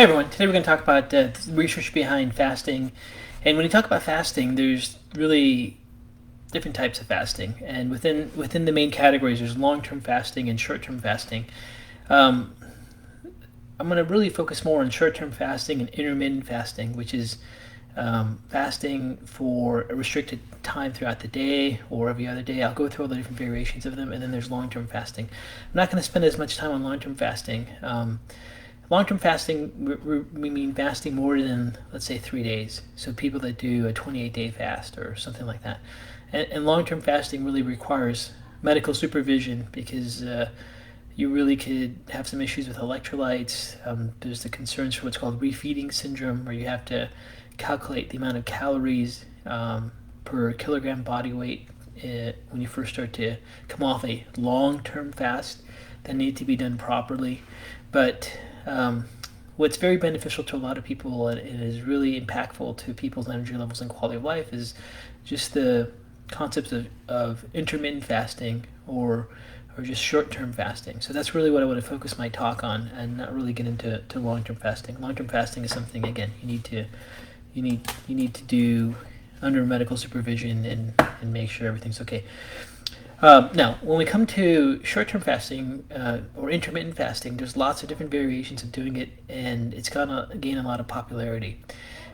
Hi everyone. Today we're going to talk about the research behind fasting. And when you talk about fasting, there's really different types of fasting. And within the main categories, there's long-term fasting and short-term fasting. Um, I'm going to really focus more on short-term fasting and intermittent fasting, which is fasting for a restricted time throughout the day or every other day. I'll go through all the different variations of them, and then there's long-term fasting. I'm not going to spend as much time on long-term fasting. Long-term fasting, we mean fasting more than, let's say, 3 days. So people that do a 28-day fast or something like that. And long-term fasting really requires medical supervision because you really could have some issues with electrolytes. There's the concerns for what's called refeeding syndrome, where you have to calculate the amount of calories per kilogram body weight when you first start to come off a long-term fast that need to be done properly. But what's very beneficial to a lot of people and is really impactful to people's energy levels and quality of life is just the concepts of intermittent fasting or just short-term fasting. So that's really what I want to focus my talk on, and not really get into long-term fasting. Long-term fasting is something, again, you need to do under medical supervision and make sure everything's okay. Now, when we come to short-term fasting or intermittent fasting, there's lots of different variations of doing it, and it's gonna gain a lot of popularity.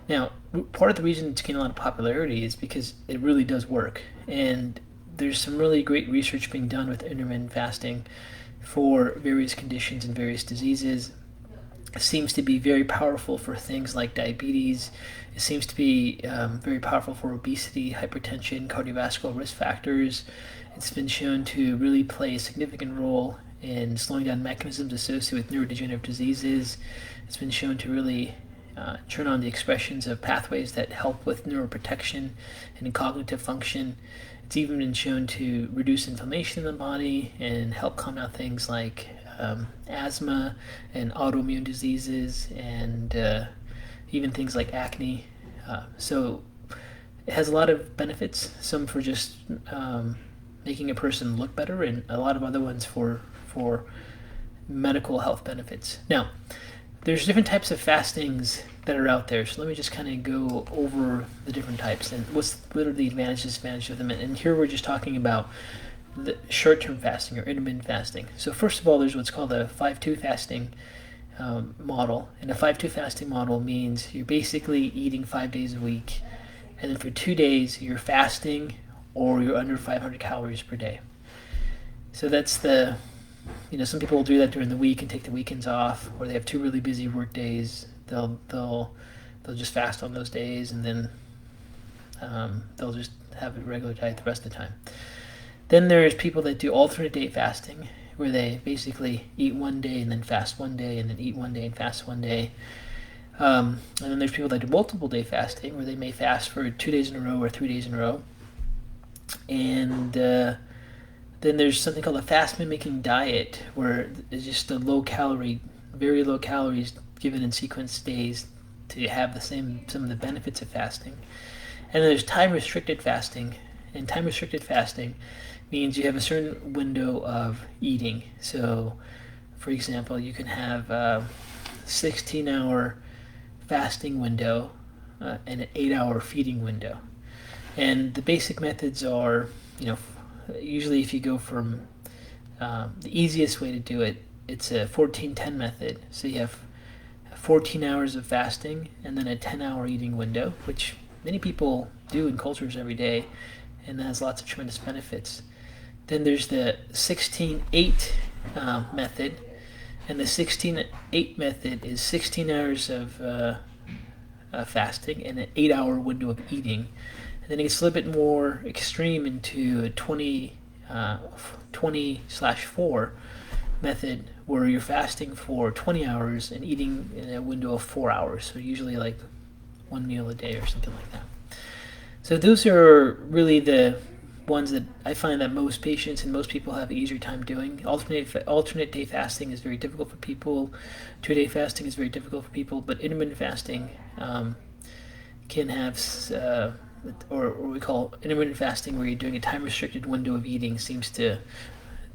Now, part of the reason it's gained a lot of popularity is because it really does work, and there's some really great research being done with intermittent fasting for various conditions and various diseases. It seems to be very powerful for things like diabetes. It seems to be very powerful for obesity, hypertension, cardiovascular risk factors. It's been shown to really play a significant role in slowing down mechanisms associated with neurodegenerative diseases. It's been shown to really turn on the expressions of pathways that help with neuroprotection and cognitive function. It's even been shown to reduce inflammation in the body and help calm down things like asthma and autoimmune diseases and even things like acne. So it has a lot of benefits, some for just making a person look better, and a lot of other ones for medical health benefits. Now, there's different types of fastings that are out there, so let me just kind of go over the different types and what are the advantages and disadvantages of them. And here we're just talking about the short-term fasting or intermittent fasting. So first of all, there's what's called a 5-2 fasting model, and a 5-2 fasting model means you're basically eating 5 days a week, and then for 2 days you're fasting or you're under 500 calories per day. So that's some people will do that during the week and take the weekends off, or they have 2 really busy work days. They'll just fast on those days, and then they'll just have a regular diet the rest of the time. Then there's people that do alternate day fasting, where they basically eat one day and then fast one day, and then eat one day and fast one day. And then there's people that do multiple day fasting, where they may fast for 2 days in a row or 3 days in a row. And then there's something called a fast mimicking diet, where it's just a very low calories given in sequence days to have some of the benefits of fasting. And then there's time restricted fasting, and time restricted fasting means you have a certain window of eating. So, for example, you can have a 16-hour fasting window and an 8-hour feeding window. And the basic methods are, usually if you go from the easiest way to do it, it's a 14-10 method. So you have 14 hours of fasting and then a 10-hour eating window, which many people do in cultures every day, and that has lots of tremendous benefits. Then there's the 16-8 method, and the 16-8 method is 16 hours of fasting and an 8-hour window of eating. And then it gets a little bit more extreme into a 20/4 method, where you're fasting for 20 hours and eating in a window of 4 hours. So usually like one meal a day or something like that. So those are really the ones that I find that most patients and most people have an easier time doing. Alternate day fasting is very difficult for people. 2-day fasting is very difficult for people. But intermittent fasting can have, or we call intermittent fasting, where you're doing a time restricted window of eating, seems to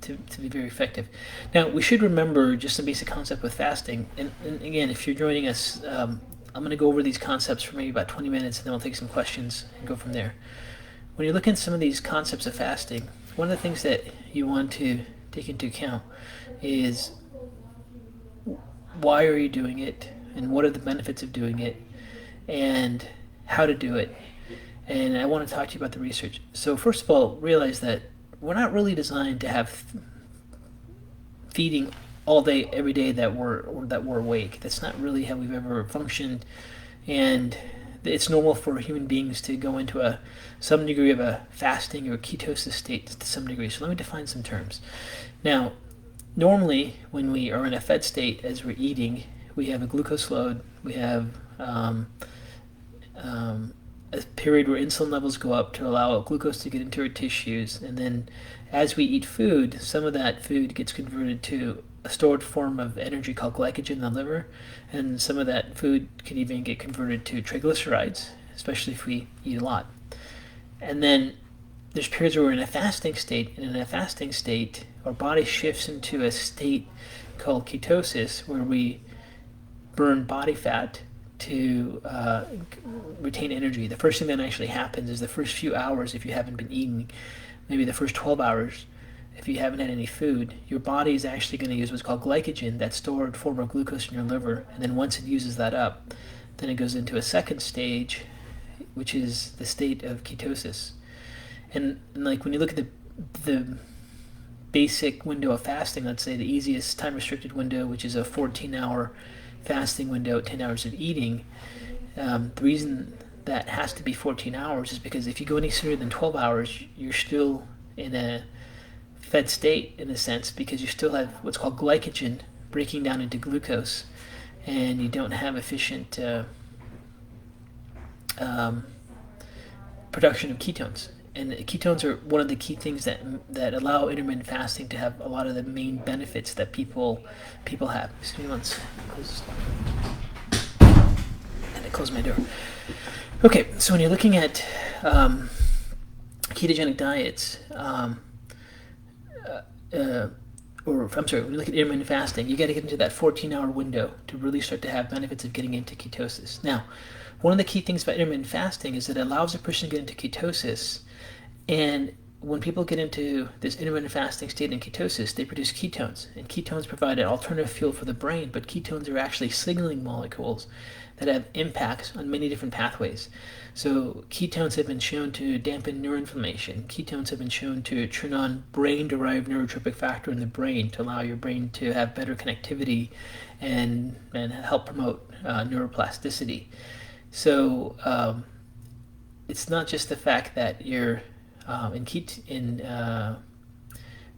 be very effective. Now, we should remember just some basic concept with fasting. And again, if you're joining us, I'm going to go over these concepts for maybe about 20 minutes, and then we'll take some questions and go from there. When you're looking at some of these concepts of fasting, one of the things that you want to take into account is why are you doing it, and what are the benefits of doing it, and how to do it. And I want to talk to you about the research. So first of all, realize that we're not really designed to have feeding all day, every day that we're awake. That's not really how we've ever functioned, and it's normal for human beings to go into some degree of a fasting or ketosis state to some degree. So let me define some terms. Now, normally when we are in a fed state as we're eating, we have a glucose load. We have a period where insulin levels go up to allow glucose to get into our tissues, and then as we eat food, some of that food gets converted to a stored form of energy called glycogen in the liver, and some of that food can even get converted to triglycerides, especially if we eat a lot. And then there's periods where we're in a fasting state, and in a fasting state, our body shifts into a state called ketosis, where we burn body fat to retain energy. The first thing that actually happens is the first few hours, if you haven't been eating, maybe the first 12 hours, if you haven't had any food, your body is actually going to use what's called glycogen, that stored form of glucose in your liver, and then once it uses that up, then it goes into a second stage, which is the state of ketosis. And like when you look at the basic window of fasting, let's say the easiest time-restricted window, which is a 14-hour fasting window, 10 hours of eating, the reason that has to be 14 hours is because if you go any sooner than 12 hours, you're still in a fed state in a sense, because you still have what's called glycogen breaking down into glucose, and you don't have efficient production of ketones. And ketones are one of the key things that allow intermittent fasting to have a lot of the main benefits that people have. Excuse me once. And I close my door. Okay, so when you're looking at ketogenic diets, when you look at intermittent fasting, you got to get into that 14-hour window to really start to have benefits of getting into ketosis. Now, one of the key things about intermittent fasting is that it allows a person to get into ketosis, and when people get into this intermittent fasting state in ketosis, they produce ketones, and ketones provide an alternative fuel for the brain, but ketones are actually signaling molecules that have impacts on many different pathways. So ketones have been shown to dampen neuroinflammation. Ketones have been shown to turn on brain-derived neurotropic factor in the brain to allow your brain to have better connectivity and help promote neuroplasticity. So it's not just the fact that you're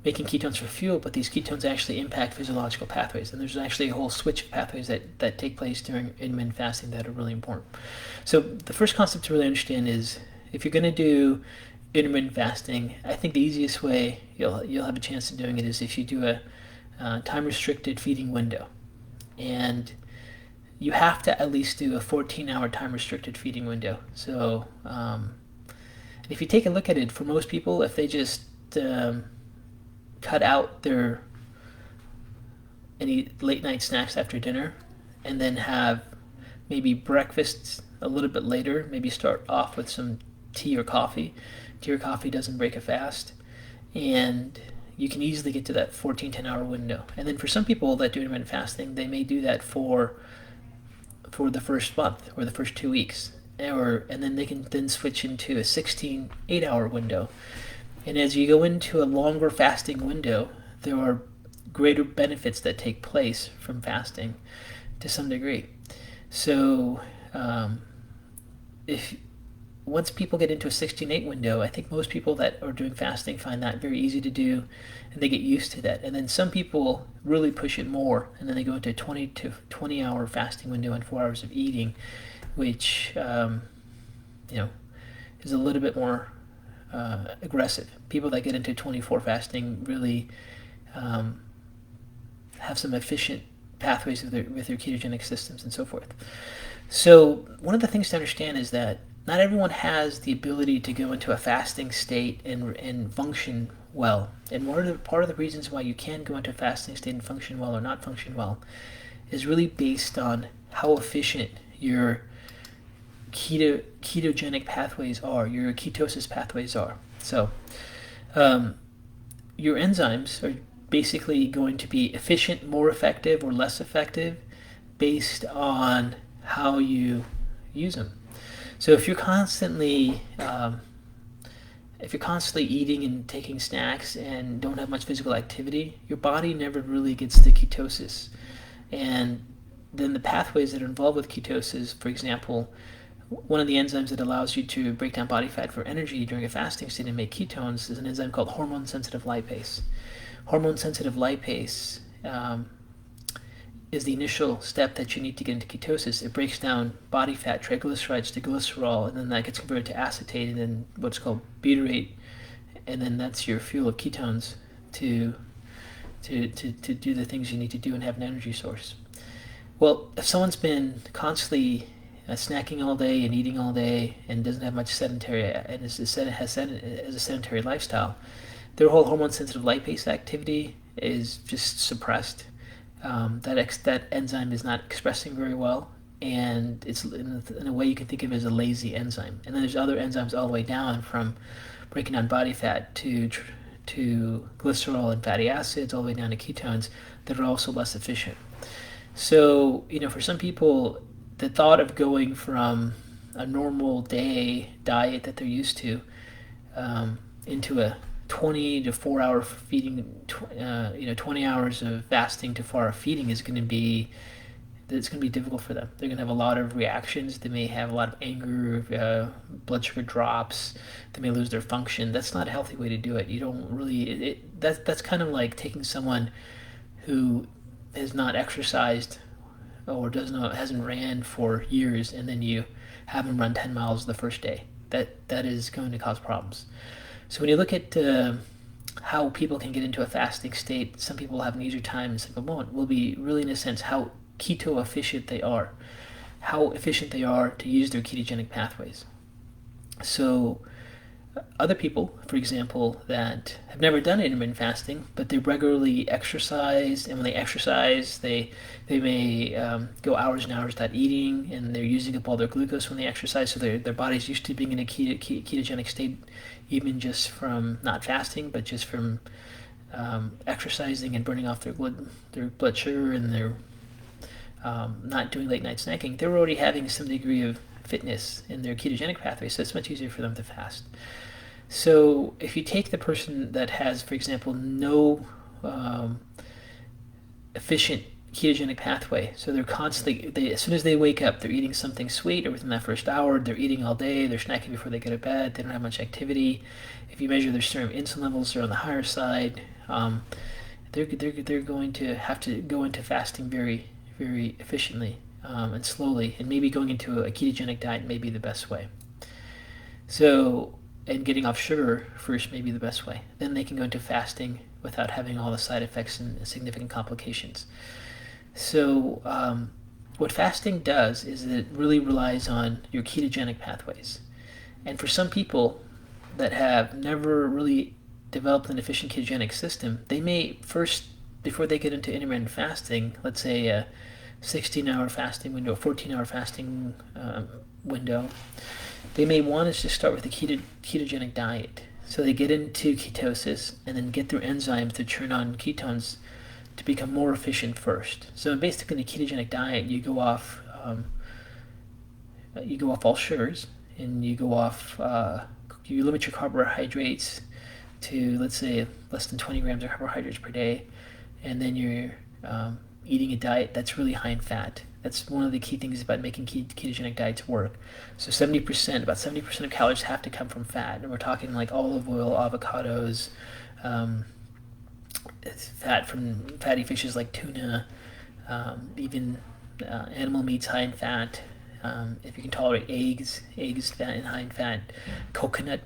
making ketones for fuel, but these ketones actually impact physiological pathways, and there's actually a whole switch of pathways that take place during intermittent fasting that are really important. So the first concept to really understand is, if you're going to do intermittent fasting, I think the easiest way you'll have a chance of doing it is if you do a time-restricted feeding window, and you have to at least do a 14-hour time-restricted feeding window. So if you take a look at it, for most people, if they just cut out any late night snacks after dinner, and then have maybe breakfast a little bit later, maybe start off with some tea or coffee. Tea or coffee doesn't break a fast, and you can easily get to that 10-hour window. And then for some people that do intermittent fasting, they may do that for the first month or the first 2 weeks, and then they can then switch into a 8-hour window. And as you go into a longer fasting window, there are greater benefits that take place from fasting to some degree. So if once people get into a 16-8 window, I think most people that are doing fasting find that very easy to do, and they get used to that. And then some people really push it more, and then they go into a 20-hour fasting window and 4 hours of eating, which is a little bit more aggressive. People that get into 24 fasting really have some efficient pathways with their ketogenic systems and so forth. So one of the things to understand is that not everyone has the ability to go into a fasting state and function well. And part of the reasons why you can go into a fasting state and function well or not function well is really based on how efficient your ketogenic pathways are, your ketosis pathways are. So your enzymes are basically going to be efficient, more effective, or less effective based on how you use them. So if you're constantly eating and taking snacks and don't have much physical activity, your body never really gets the ketosis. And then the pathways that are involved with ketosis, for example, one of the enzymes that allows you to break down body fat for energy during a fasting state and make ketones is an enzyme called hormone-sensitive lipase. Hormone-sensitive lipase is the initial step that you need to get into ketosis. It breaks down body fat, triglycerides to glycerol, and then that gets converted to acetate and then what's called butyrate, and then that's your fuel of ketones to do the things you need to do and have an energy source. Well, if someone's been constantly snacking all day and eating all day and doesn't have much sedentary and has a sedentary lifestyle, their whole hormone-sensitive lipase activity is just suppressed. That enzyme is not expressing very well, and it's in a way you can think of it as a lazy enzyme. And then there's other enzymes all the way down from breaking down body fat to glycerol and fatty acids, all the way down to ketones, that are also less efficient. So, for some people, the thought of going from a normal day diet that they're used to into a 20 to 4 hour feeding, 20 hours of fasting to 4 hour feeding it's going to be difficult for them. They're going to have a lot of reactions. They may have a lot of anger, blood sugar drops. They may lose their function. That's not a healthy way to do it. You don't really. That's kind of like taking someone who has not exercised or hasn't ran for years, and then you have them run 10 miles the first day. That is going to cause problems. So when you look at how people can get into a fasting state, some people will have an easier time and some people won't. Will be really, in a sense, how keto efficient they are, how efficient they are to use their ketogenic pathways. So other people, for example, that have never done intermittent fasting, but they regularly exercise, and when they exercise, they may go hours and hours without eating, and they're using up all their glucose when they exercise, so their body's used to being in a ketogenic state, even just from not fasting, but just from exercising and burning off their blood sugar, and they're not doing late night snacking. They're already having some degree of fitness in their ketogenic pathway, so it's much easier for them to fast. So if you take the person that has, for example, no efficient ketogenic pathway, so they're constantly, as soon as they wake up, they're eating something sweet, or within that first hour, they're eating all day, they're snacking before they go to bed, they don't have much activity. If you measure their serum insulin levels, they're on the higher side. They're going to have to go into fasting very, very efficiently and slowly, and maybe going into a ketogenic diet may be the best way. So, and getting off sugar first may be the best way. Then they can go into fasting without having all the side effects and significant complications. So what fasting does is that it really relies on your ketogenic pathways. And for some people that have never really developed an efficient ketogenic system, they may first, before they get into intermittent fasting, let's say a 16-hour fasting window, a 14-hour fasting window, they may want to just start with a ketogenic diet. So they get into ketosis and then get their enzymes to turn on ketones to become more efficient first. So basically, in a ketogenic diet, you go off all sugars, and you go off. You limit your carbohydrates to, let's say, less than 20 grams of carbohydrates per day, and then you're eating a diet that's really high in fat. That's one of the key things about making ketogenic diets work. So about 70% of calories have to come from fat, and we're talking like olive oil, avocados, fat from fatty fishes like tuna, even animal meats high in fat. If you can tolerate eggs fat and high in fat, coconut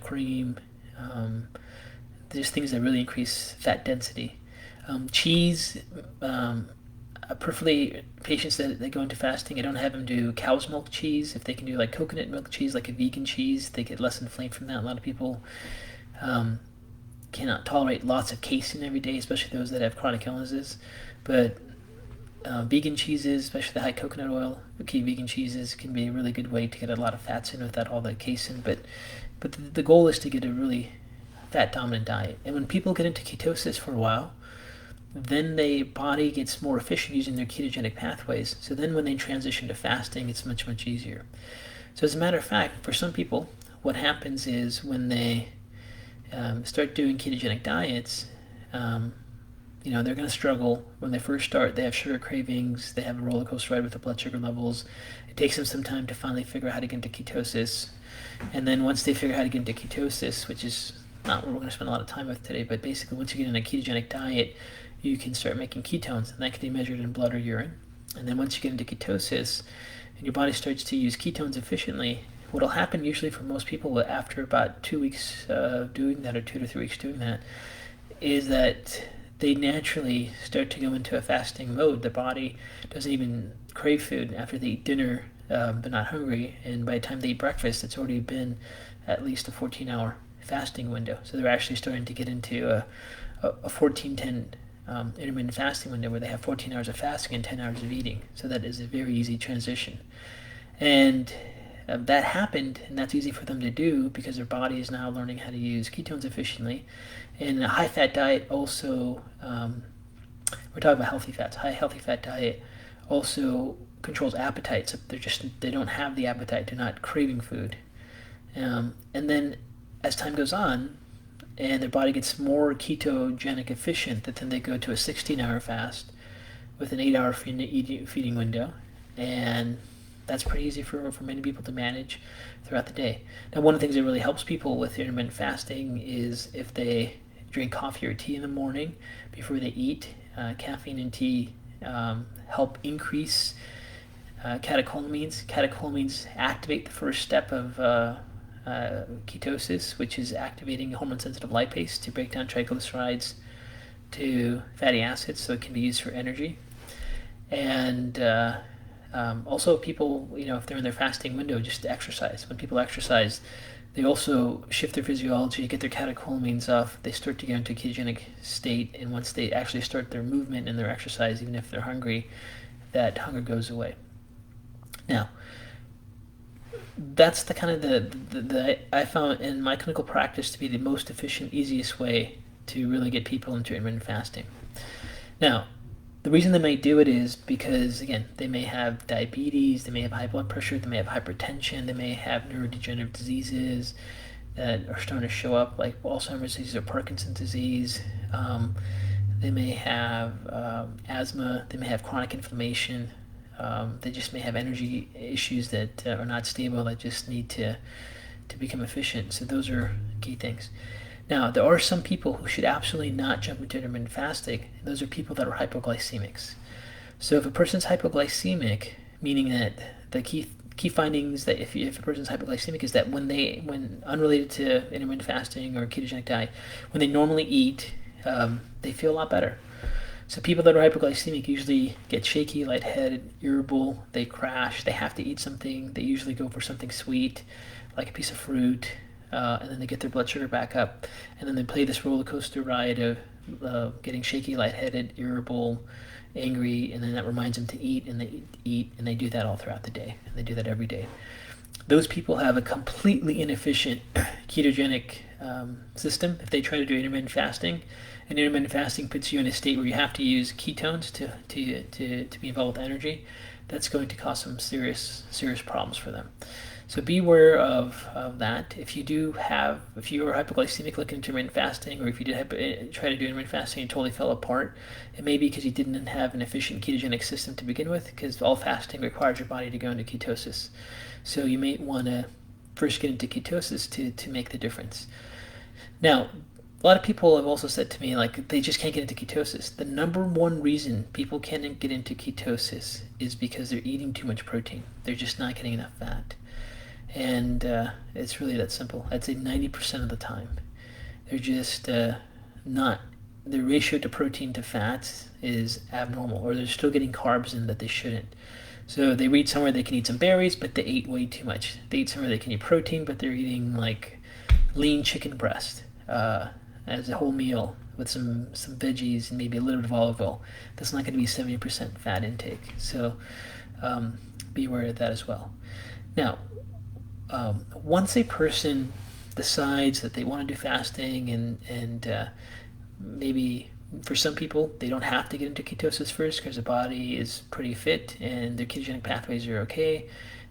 cream, there's things that really increase fat density. Cheese, preferably patients that go into fasting, I don't have them do cow's milk cheese. If they can do like coconut milk cheese, like a vegan cheese, they get less inflamed from that. A lot of people cannot tolerate lots of casein every day, especially those that have chronic illnesses. But vegan cheeses, especially the high coconut oil, okay, vegan cheeses can be a really good way to get a lot of fats in without all the casein. But the goal is to get a really fat dominant diet. And when people get into ketosis for a while, then their body gets more efficient using their ketogenic pathways. So then when they transition to fasting, it's much, much easier. So as a matter of fact, for some people, what happens is when they start doing ketogenic diets, they're going to struggle when they first start. They have sugar cravings. They have a roller coaster ride with the blood sugar levels. It takes them some time to finally figure out how to get into ketosis. And then once they figure out how to get into ketosis, which is not what we're going to spend a lot of time with today, but basically once you get in a ketogenic diet, you can start making ketones, and that can be measured in blood or urine. And then once you get into ketosis and your body starts to use ketones efficiently, what will happen usually for most people after about 2 weeks doing that, or 2 to 3 weeks doing that, is that they naturally start to go into a fasting mode. The body doesn't even crave food after they eat dinner, but not hungry. And by the time they eat breakfast, it's already been at least a 14-hour fasting window. So they're actually starting to get into a 14-10 intermittent fasting window where they have 14 hours of fasting and 10 hours of eating. So that is a very easy transition. And that happened, and that's easy for them to do because their body is now learning how to use ketones efficiently. And a high-fat diet also, we're talking about healthy fats. High healthy fat diet also controls appetite. So they don't have the appetite. They're not craving food. And then as time goes on, and their body gets more ketogenic efficient, that then they go to a 16-hour fast with an 8-hour feeding window, and that's pretty easy for many people to manage throughout the day. Now, one of the things that really helps people with intermittent fasting is if they drink coffee or tea in the morning before they eat. Caffeine and tea help increase catecholamines. Catecholamines activate the first step of ketosis, which is activating hormone-sensitive lipase to break down triglycerides to fatty acids, so it can be used for energy. And also people, if they're in their fasting window, just to exercise. When people exercise, they also shift their physiology, get their catecholamines off, they start to get into a ketogenic state, and once they actually start their movement and their exercise, even if they're hungry, that hunger goes away. Now, that's the kind of the I found in my clinical practice to be the most efficient, easiest way to really get people into intermittent fasting. Now, the reason they may do it is because, again, they may have diabetes, they may have high blood pressure, they may have hypertension, they may have neurodegenerative diseases that are starting to show up, like Alzheimer's disease or Parkinson's disease. They may have asthma, they may have chronic inflammation. They just may have energy issues that are not stable, that just need to become efficient. So those are key things. Now, there are some people who should absolutely not jump into intermittent fasting. Those are people that are hypoglycemics. So if a person's hypoglycemic, meaning that the key findings that if a person's hypoglycemic is that when unrelated to intermittent fasting or ketogenic diet, when they normally eat, they feel a lot better. So people that are hypoglycemic usually get shaky, lightheaded, irritable, they crash, they have to eat something, they usually go for something sweet, like a piece of fruit, and then they get their blood sugar back up, and then they play this roller coaster ride of getting shaky, lightheaded, irritable, angry, and then that reminds them to eat, and they eat, and they do that all throughout the day, and they do that every day. Those people have a completely inefficient ketogenic system if they try to do intermittent fasting. And intermittent fasting puts you in a state where you have to use ketones to be involved with energy. That's going to cause some serious problems for them. So be aware of that. If you are hypoglycemic looking into intermittent fasting, or if you did try to do intermittent fasting and totally fell apart, it may be because you didn't have an efficient ketogenic system to begin with, because all fasting requires your body to go into ketosis. So you may want to first get into ketosis to make the difference. Now, a lot of people have also said to me, like, they just can't get into ketosis. The number one reason people can't get into ketosis is because they're eating too much protein. They're just not getting enough fat. And it's really that simple. I'd say 90% of the time. They're just not. The ratio to protein to fats is abnormal, or they're still getting carbs in that they shouldn't. So they read somewhere they can eat some berries, but they ate way too much. They eat somewhere they can eat protein, but they're eating like lean chicken breast. as a whole meal with some veggies and maybe a little bit of olive oil, that's not going to be 70% fat intake. So be aware of that as well. Now, once a person decides that they want to do fasting, and maybe for some people they don't have to get into ketosis first because the body is pretty fit and their ketogenic pathways are okay,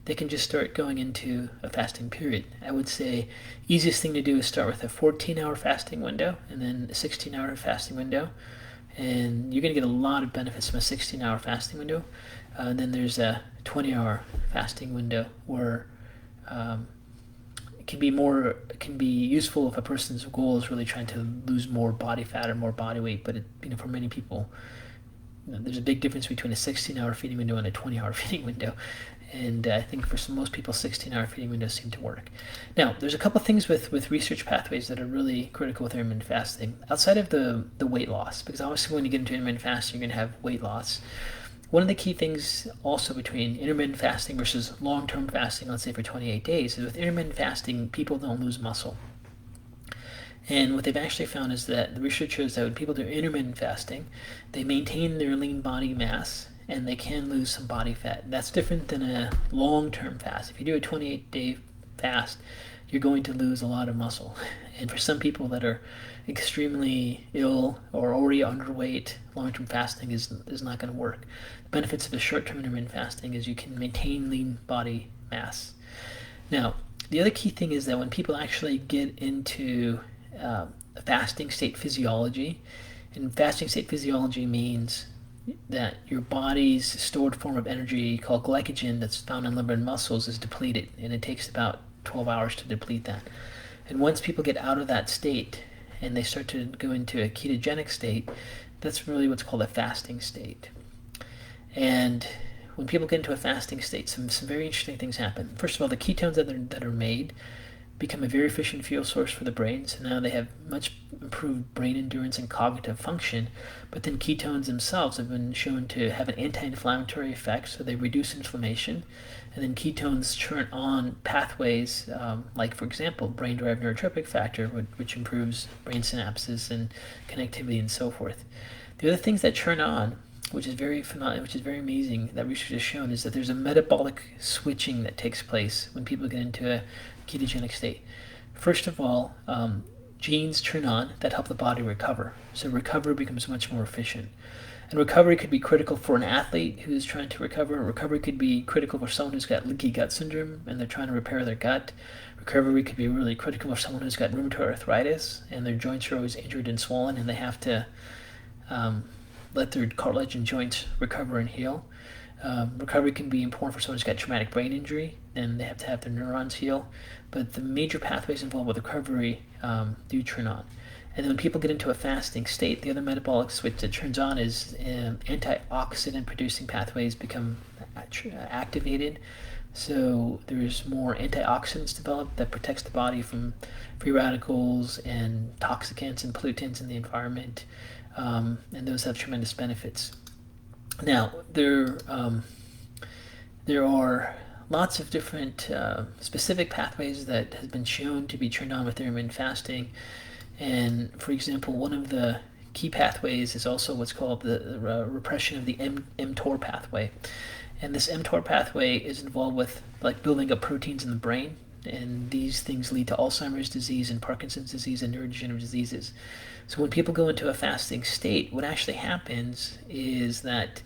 they can just start going into a fasting period. I would say easiest thing to do is start with a 14-hour fasting window and then a 16-hour fasting window, and you're going to get a lot of benefits from a 16-hour fasting window. And then there's a 20-hour fasting window where it can be useful if a person's goal is really trying to lose more body fat or more body weight. But for many people, there's a big difference between a 16-hour feeding window and a 20-hour feeding window. And I think for most people, 16-hour feeding windows seem to work. Now, there's a couple things with research pathways that are really critical with intermittent fasting, outside of the weight loss, because obviously when you get into intermittent fasting, you're going to have weight loss. One of the key things also between intermittent fasting versus long-term fasting, let's say for 28 days, is with intermittent fasting, people don't lose muscle. And what they've actually found is that the research shows that when people do intermittent fasting, they maintain their lean body mass and they can lose some body fat. That's different than a long-term fast. If you do a 28-day fast, you're going to lose a lot of muscle. And for some people that are extremely ill or already underweight, long-term fasting is not going to work. The benefits of the short-term intermittent fasting is you can maintain lean body mass. Now, the other key thing is that when people actually get into a fasting state physiology, and fasting state physiology means that your body's stored form of energy called glycogen that's found in liver and muscles is depleted, and it takes about 12 hours to deplete that. And once people get out of that state and they start to go into a ketogenic state, that's really what's called a fasting state. And when people get into a fasting state, some very interesting things happen. First of all, the ketones that are made become a very efficient fuel source for the brain, so now they have much improved brain endurance and cognitive function. But then ketones themselves have been shown to have an anti-inflammatory effect, so they reduce inflammation. And then ketones turn on pathways like, for example, brain-derived neurotropic factor, which improves brain synapses and connectivity and so forth. The other things that turn on, which is very amazing, that research has shown, is that there's a metabolic switching that takes place when people get into a ketogenic state. First of all, genes turn on that help the body recover. So recovery becomes much more efficient. And recovery could be critical for an athlete who's trying to recover. Recovery could be critical for someone who's got leaky gut syndrome and they're trying to repair their gut. Recovery could be really critical for someone who's got rheumatoid arthritis and their joints are always injured and swollen and they have to let their cartilage and joints recover and heal. Recovery can be important for someone who's got traumatic brain injury, and they have to have their neurons heal. But the major pathways involved with recovery do turn on. And then when people get into a fasting state, the other metabolic switch that turns on is antioxidant producing pathways become activated. So there's more antioxidants developed that protects the body from free radicals and toxicants and pollutants in the environment. And those have tremendous benefits. Now, there are lots of different specific pathways that have been shown to be turned on with intermittent fasting. And for example, one of the key pathways is also what's called the repression of the mTOR pathway. And this mTOR pathway is involved with building up proteins in the brain. And these things lead to Alzheimer's disease and Parkinson's disease and neurodegenerative diseases. So when people go into a fasting state, what actually happens is that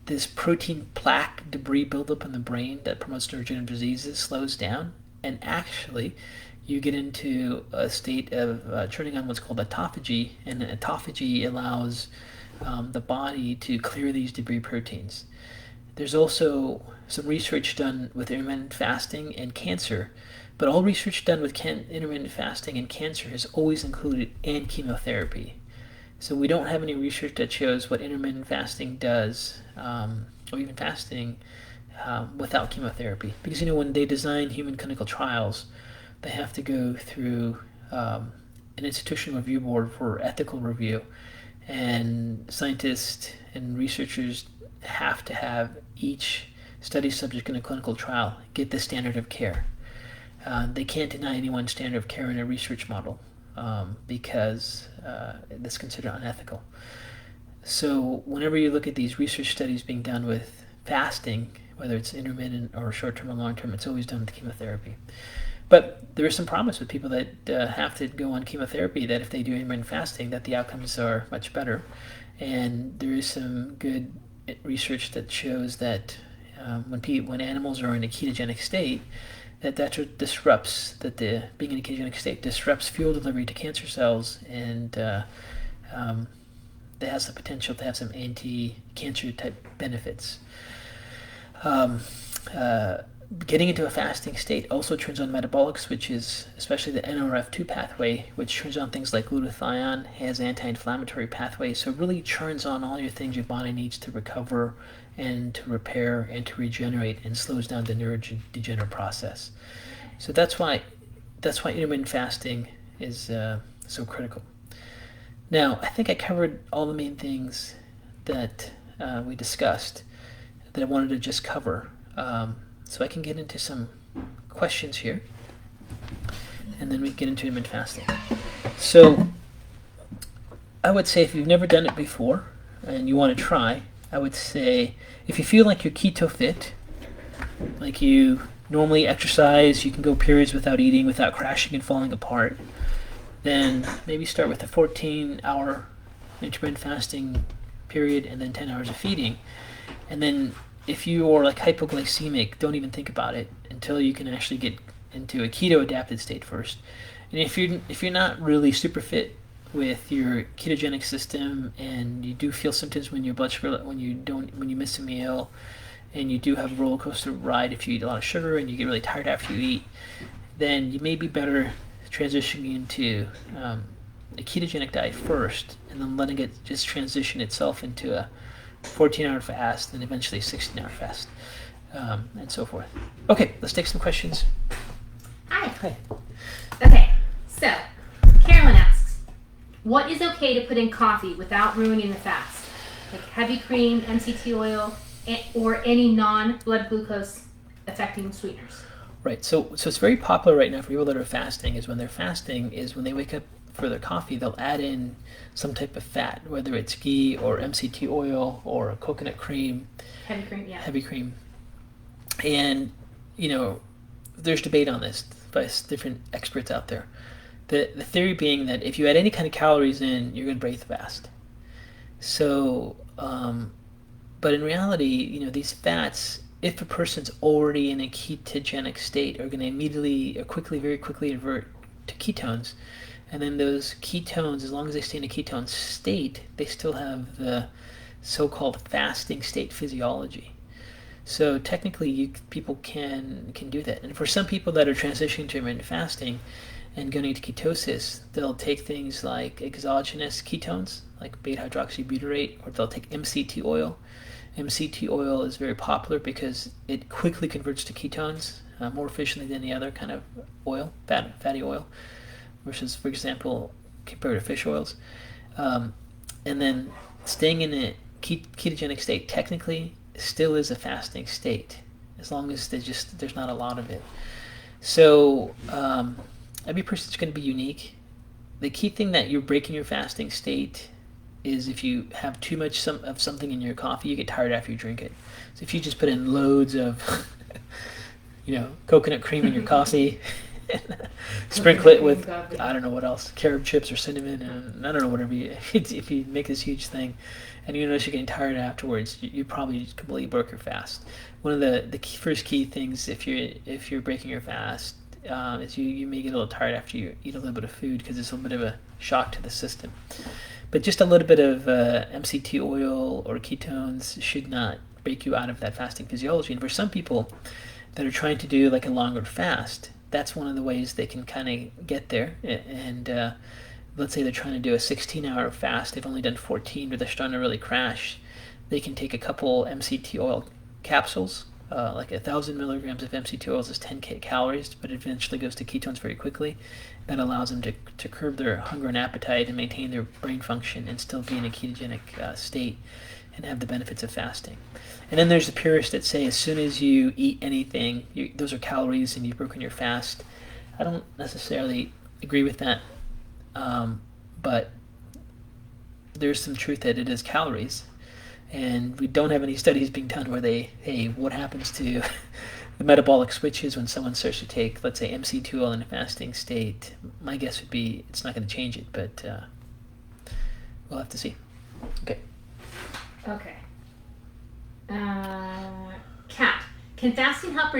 this protein plaque debris buildup in the brain that promotes neurodegenerative diseases slows down, and actually you get into a state of turning on what's called autophagy, and autophagy allows the body to clear these debris proteins. There's also some research done with intermittent fasting and cancer, but all research done with intermittent fasting and cancer has always included and chemotherapy. So we don't have any research that shows what intermittent fasting does, or even fasting, without chemotherapy. Because when they design human clinical trials, they have to go through an institutional review board for ethical review, and scientists and researchers have to have each study subject in a clinical trial get the standard of care. They can't deny anyone standard of care in a research model. because that's considered unethical. So whenever you look at these research studies being done with fasting, whether it's intermittent or short-term or long-term, it's always done with chemotherapy. But there is some promise with people that have to go on chemotherapy that if they do intermittent fasting, that the outcomes are much better. And there is some good research that shows that when animals are in a ketogenic state, that being in a ketogenic state disrupts fuel delivery to cancer cells, and that has the potential to have some anti-cancer type benefits. Getting into a fasting state also turns on metabolic switches, especially the NRF2 pathway, which turns on things like glutathione, has anti-inflammatory pathways, so it really turns on all your things your body needs to recover and to repair and to regenerate, and slows down the neurodegenerative process. So that's why intermittent fasting is so critical. Now, I think I covered all the main things that we discussed that I wanted to just cover. So I can get into some questions here, and then we get into intermittent fasting. So I would say if you've never done it before and you want to try, I would say if you feel like you're keto fit, like you normally exercise, you can go periods without eating, without crashing and falling apart, then maybe start with a 14-hour intermittent fasting period and then 10 hours of feeding. And then if you are like hypoglycemic, don't even think about it until you can actually get into a keto adapted state first. And if you're not really super fit with your ketogenic system, and you do feel symptoms when your blood sugar, when you miss a meal, and you do have a roller coaster ride if you eat a lot of sugar and you get really tired after you eat, then you may be better transitioning into a ketogenic diet first, and then letting it just transition itself into a 14-hour fast, and eventually a 16-hour fast, and so forth. Okay, let's take some questions. Hi. Okay, so Carolyn asks, what is okay to put in coffee without ruining the fast? Like heavy cream, MCT oil, or any non-blood glucose affecting sweeteners? Right, so it's very popular right now for people that are fasting, is when they're fasting, is when they wake up for their coffee, they'll add in some type of fat, whether it's ghee or MCT oil or coconut cream. Heavy cream, yeah. Heavy cream. And, there's debate on this by different experts out there. The theory being that if you add any kind of calories in, you're going to break the fast. So, but in reality, these fats, if a person's already in a ketogenic state, are going to immediately or very quickly revert to ketones. And then those ketones, as long as they stay in a ketone state, they still have the so-called fasting state physiology. So technically, people can do that. And for some people that are transitioning to intermittent fasting and going into ketosis, they'll take things like exogenous ketones, like beta-hydroxybutyrate, or they'll take MCT oil. MCT oil is very popular because it quickly converts to ketones more efficiently than any other kind of oil, fatty oil, versus, for example, compared to fish oils. And then staying in a ketogenic state technically still is a fasting state, as long as there's not a lot of it. So every person's going to be unique. The key thing that you're breaking your fasting state is if you have too much of something in your coffee, you get tired after you drink it. So if you just put in loads of coconut cream in your coffee, sprinkle it with, I don't know what else, carob chips or cinnamon, and I don't know, whatever if you make this huge thing and you notice you're getting tired afterwards, you probably completely broke your fast. One of the first key things if you're breaking your fast is you may get a little tired after you eat a little bit of food, because it's a little bit of a shock to the system. But just a little bit of MCT oil or ketones should not break you out of that fasting physiology. And for some people that are trying to do like a longer fast, that's one of the ways they can kind of get there. And let's say they're trying to do a 16-hour fast, they've only done 14, but they're starting to really crash. They can take a couple MCT oil capsules, like 1,000 milligrams of MCT oils is 10 calories, but it eventually goes to ketones very quickly. That allows them to curb their hunger and appetite and maintain their brain function and still be in a ketogenic state and have the benefits of fasting. And then there's the purists that say as soon as you eat anything, those are calories and you've broken your fast. I don't necessarily agree with that. but there's some truth that it is calories. And we don't have any studies being done where what happens to the metabolic switches when someone starts to take, let's say, MC2 oil in a fasting state. My guess would be it's not going to change it, but we'll have to see. Okay. Okay. Cat, can fasting help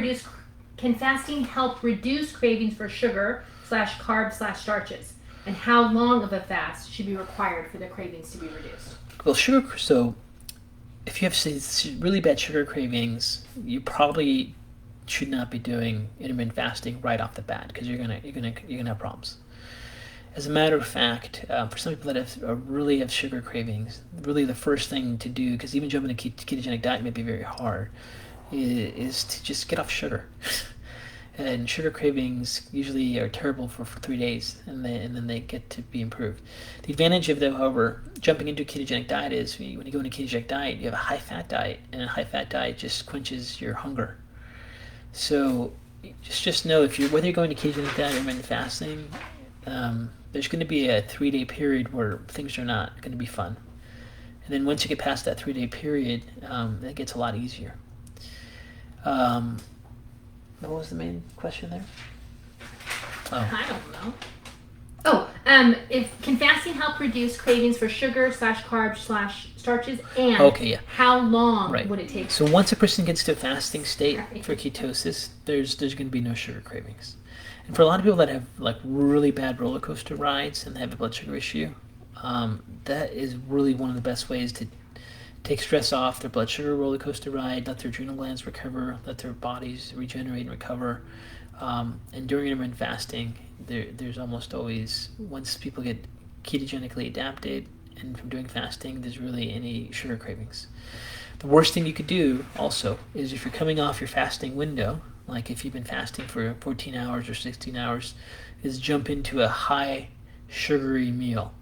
reduce cravings for sugar / carbs / starches? And how long of a fast should be required for the cravings to be reduced? Well, sugar. So, if you have really bad sugar cravings, you probably should not be doing intermittent fasting right off the bat because you're gonna have problems. As a matter of fact, for some people that really have sugar cravings, really the first thing to do, because even jumping into ketogenic diet may be very hard, is to just get off sugar. And sugar cravings usually are terrible for 3 days, and then they get to be improved. The advantage of, though, however, jumping into a ketogenic diet is when you go into a ketogenic diet, you have a high-fat diet, and a high-fat diet just quenches your hunger. So just know whether you're going to ketogenic diet or intermittent fasting, there's going to be a 3-day period where things are not going to be fun. And then once you get past that 3-day period, it gets a lot easier. What was the main question there? Oh. I don't know. Can fasting help reduce cravings for sugar / carbs / starches? And how long would it take? So once a person gets to a fasting state for ketosis, there's going to be no sugar cravings. And for a lot of people that have like really bad roller coaster rides and they have a blood sugar issue, that is really one of the best ways to take stress off their blood sugar roller coaster ride, let their adrenal glands recover, let their bodies regenerate and recover. And during intermittent fasting, there's almost always, once people get ketogenically adapted and from doing fasting, there's really any sugar cravings. The worst thing you could do also is if you're coming off your fasting window, like if you've been fasting for 14 hours or 16 hours, is jump into a high sugary meal,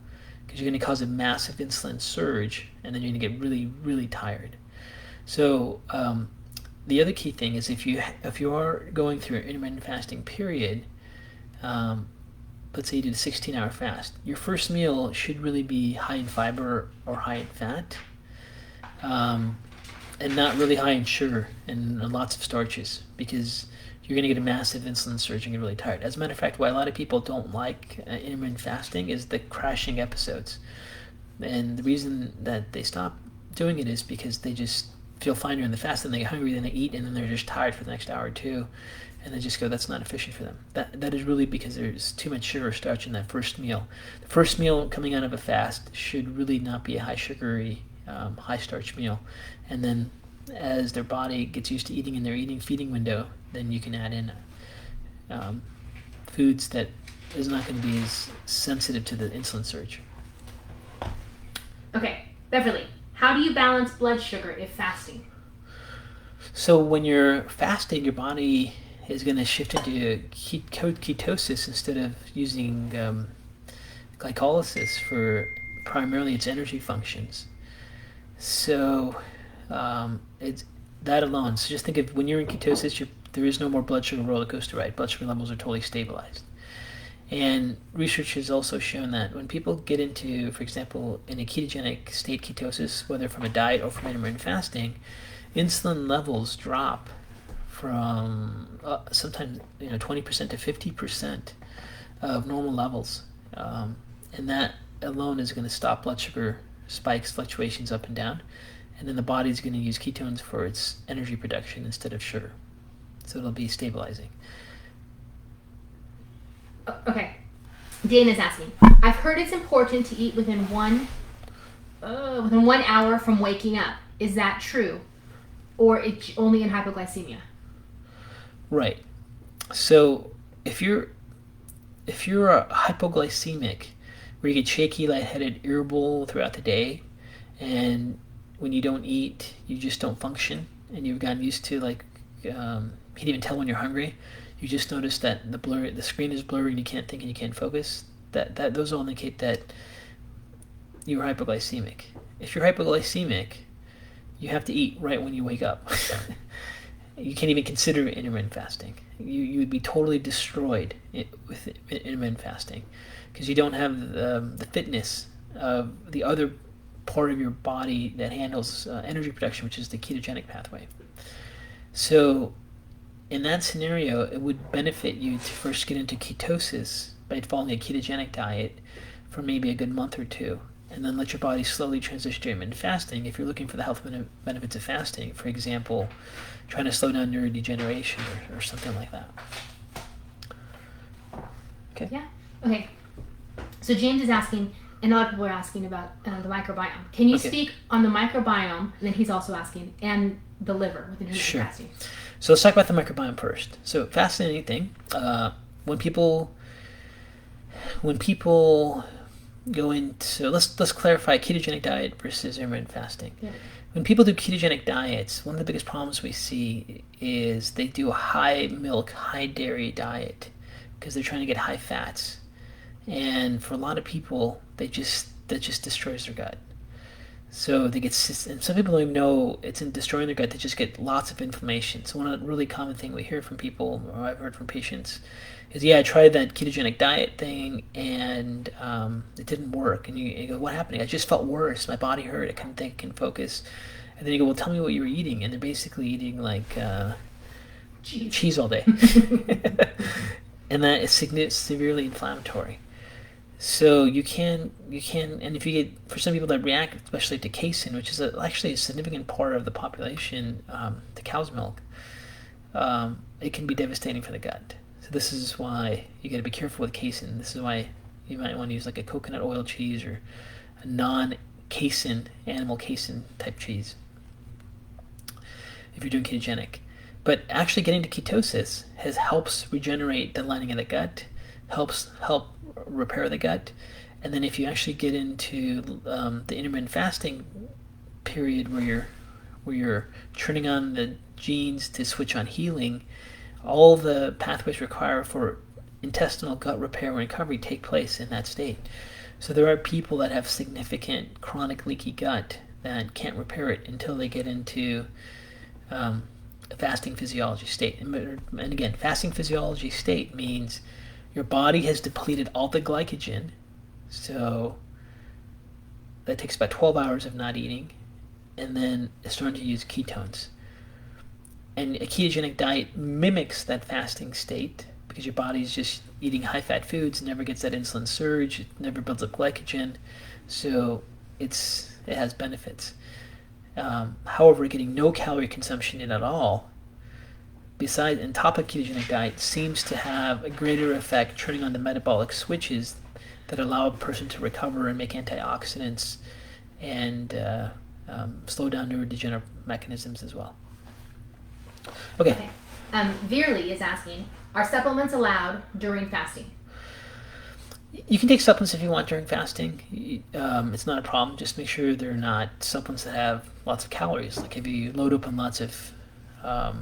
because you're going to cause a massive insulin surge, and then you're going to get really, really tired. So the other key thing is if you are going through an intermittent fasting period, let's say you did a 16-hour fast, your first meal should really be high in fiber or high in fat, and not really high in sugar and lots of starches, because you're going to get a massive insulin surge and get really tired. As a matter of fact, why a lot of people don't like intermittent fasting is the crashing episodes. And the reason that they stop doing it is because they just feel fine during the fast, and they get hungry, then they eat, and then they're just tired for the next hour or two, and they just go, that's not efficient for them. That is really because there's too much sugar or starch in that first meal. The first meal coming out of a fast should really not be a high sugary, high starch meal. And then as their body gets used to eating in their feeding window, then you can add in foods that is not going to be as sensitive to the insulin surge. Okay, Beverly, how do you balance blood sugar if fasting? So when you're fasting, your body is going to shift into ketosis instead of using glycolysis for primarily its energy functions. So it's that alone. So just think of when you're in ketosis, there is no more blood sugar roller coaster ride. Blood sugar levels are totally stabilized. And research has also shown that when people get into, for example, in a ketogenic state ketosis, whether from a diet or from intermittent fasting, insulin levels drop from sometimes 20% to 50% of normal levels. And that alone is going to stop blood sugar spikes, fluctuations up and down. And then the body's going to use ketones for its energy production instead of sugar. So it'll be stabilizing. Okay. Dana's asking, I've heard it's important to eat within 1 hour from waking up. Is that true? Or it's only in hypoglycemia? Right. So if you're a hypoglycemic, where you get shaky, lightheaded, irritable throughout the day, and when you don't eat, you just don't function, and you've gotten used to you can't even tell when you're hungry. You just notice that the screen is blurry and you can't think and you can't focus. Those all indicate that you're hypoglycemic. If you're hypoglycemic, you have to eat right when you wake up. you can't even consider intermittent fasting. You would be totally destroyed with intermittent fasting because you don't have the fitness of the other part of your body that handles energy production, which is the ketogenic pathway. So in that scenario, it would benefit you to first get into ketosis by following a ketogenic diet for maybe a good month or two, and then let your body slowly transition to intermittent fasting if you're looking for the health benefits of fasting. For example, trying to slow down neurodegeneration or something like that. Okay? Yeah. Okay. So James is asking, and a lot of people are asking about the microbiome. Can you speak on the microbiome? And then he's also asking, and the liver with intermittent fasting. So let's talk about the microbiome first. So fascinating thing. When people go into, let's clarify ketogenic diet versus intermittent fasting. Yeah. When people do ketogenic diets, one of the biggest problems we see is they do a high milk, high dairy diet because they're trying to get high fats. And for a lot of people, that just destroys their gut. So they get, and some people don't even know it's in destroying their gut. They just get lots of inflammation. So one really common thing we hear from people, or I've heard from patients, is, I tried that ketogenic diet thing and it didn't work. And you go, what happened? I just felt worse. My body hurt. I couldn't think and focus. And then you go, well, tell me what you were eating. And they're basically eating like cheese all day. And that is severely inflammatory. So you can, and if you get, for some people that react, especially to casein, which is actually a significant part of the population, to cow's milk, it can be devastating for the gut. So this is why you got to be careful with casein. This is why you might want to use like a coconut oil cheese or a non-casein, animal casein type cheese if you're doing ketogenic. But actually getting to ketosis helps regenerate the lining of the gut, help repair the gut. And then if you actually get into the intermittent fasting period where you're turning on the genes to switch on healing, all the pathways required for intestinal gut repair and recovery take place in that state. So there are people that have significant chronic leaky gut that can't repair it until they get into a fasting physiology state. And again, fasting physiology state means your body has depleted all the glycogen, so that takes about 12 hours of not eating, and then it's starting to use ketones. And a ketogenic diet mimics that fasting state because your body's just eating high-fat foods, never gets that insulin surge, it never builds up glycogen, so it has benefits. However, getting no calorie consumption in at all, besides on top of ketogenic diet, seems to have a greater effect turning on the metabolic switches that allow a person to recover and make antioxidants and slow down neurodegenerative mechanisms as well. Okay. Veerly is asking, are supplements allowed during fasting? You can take supplements if you want during fasting. It's not a problem. Just make sure they're not supplements that have lots of calories. Like if you load up on lots of a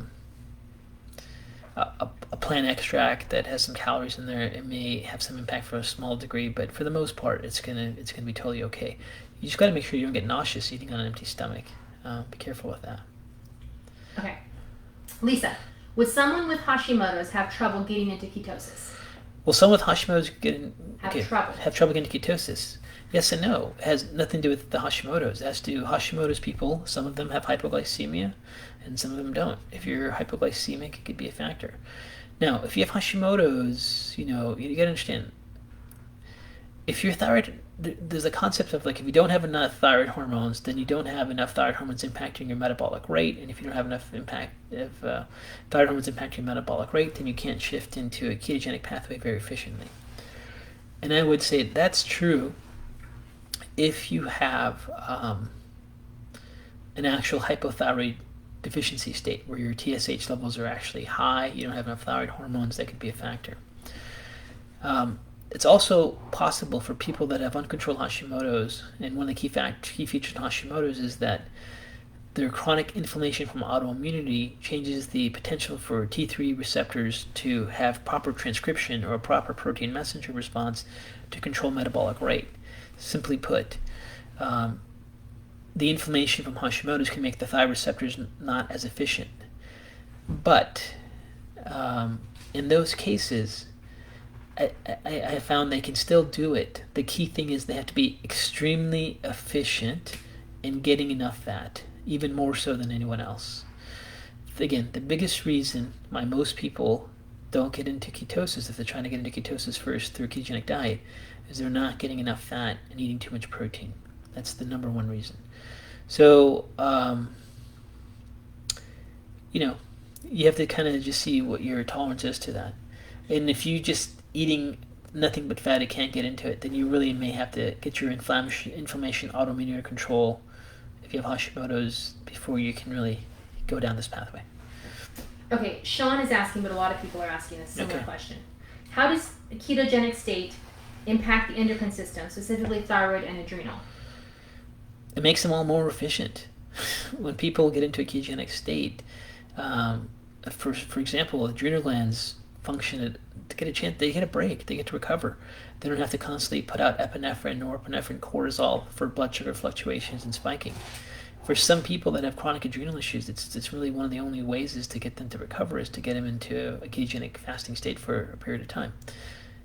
plant extract that has some calories in there, it may have some impact for a small degree, but for the most part, it's gonna be totally okay. You just got to make sure you don't get nauseous eating on an empty stomach. Be careful with that. Okay. Lisa, would someone with Hashimoto's have trouble getting into ketosis? Well, someone with Hashimoto's have trouble getting to ketosis. Yes and no. It has nothing to do with the Hashimoto's. It has to do with Hashimoto's people. Some of them have hypoglycemia, and some of them don't. If you're hypoglycemic, it could be a factor. Now, if you have Hashimoto's, you got to understand, if your thyroid, there's a concept of like if you don't have enough thyroid hormones, then you don't have enough thyroid hormones impacting your metabolic rate, and if you don't have enough thyroid hormones impacting your metabolic rate, then you can't shift into a ketogenic pathway very efficiently. And I would say that's true if you have an actual hypothyroid deficiency state where your TSH levels are actually high, you don't have enough thyroid hormones, that could be a factor. It's also possible for people that have uncontrolled Hashimoto's, and one of the key features of Hashimoto's is that their chronic inflammation from autoimmunity changes the potential for T3 receptors to have proper transcription or a proper protein messenger response to control metabolic rate. Simply put, the inflammation from Hashimoto's can make the thyroid receptors not as efficient. But in those cases, I found they can still do it. The key thing is they have to be extremely efficient in getting enough fat, even more so than anyone else. Again, the biggest reason why most people don't get into ketosis, if they're trying to get into ketosis first through a ketogenic diet, is they're not getting enough fat and eating too much protein. That's the number one reason. So, you have to kind of just see what your tolerance is to that. And if you just eating nothing but fat, it can't get into it, then you really may have to get your inflammation autoimmune under control if you have Hashimoto's before you can really go down this pathway. Okay, Sean is asking, but a lot of people are asking a similar question. How does a ketogenic state impact the endocrine system, specifically thyroid and adrenal? It makes them all more efficient. When people get into a ketogenic state, for example, adrenal glands function to get a chance. They get a break. They get to recover. They don't have to constantly put out epinephrine, norepinephrine, cortisol for blood sugar fluctuations and spiking. For some people that have chronic adrenal issues, it's really one of the only ways is to get them to recover is to get them into a ketogenic fasting state for a period of time.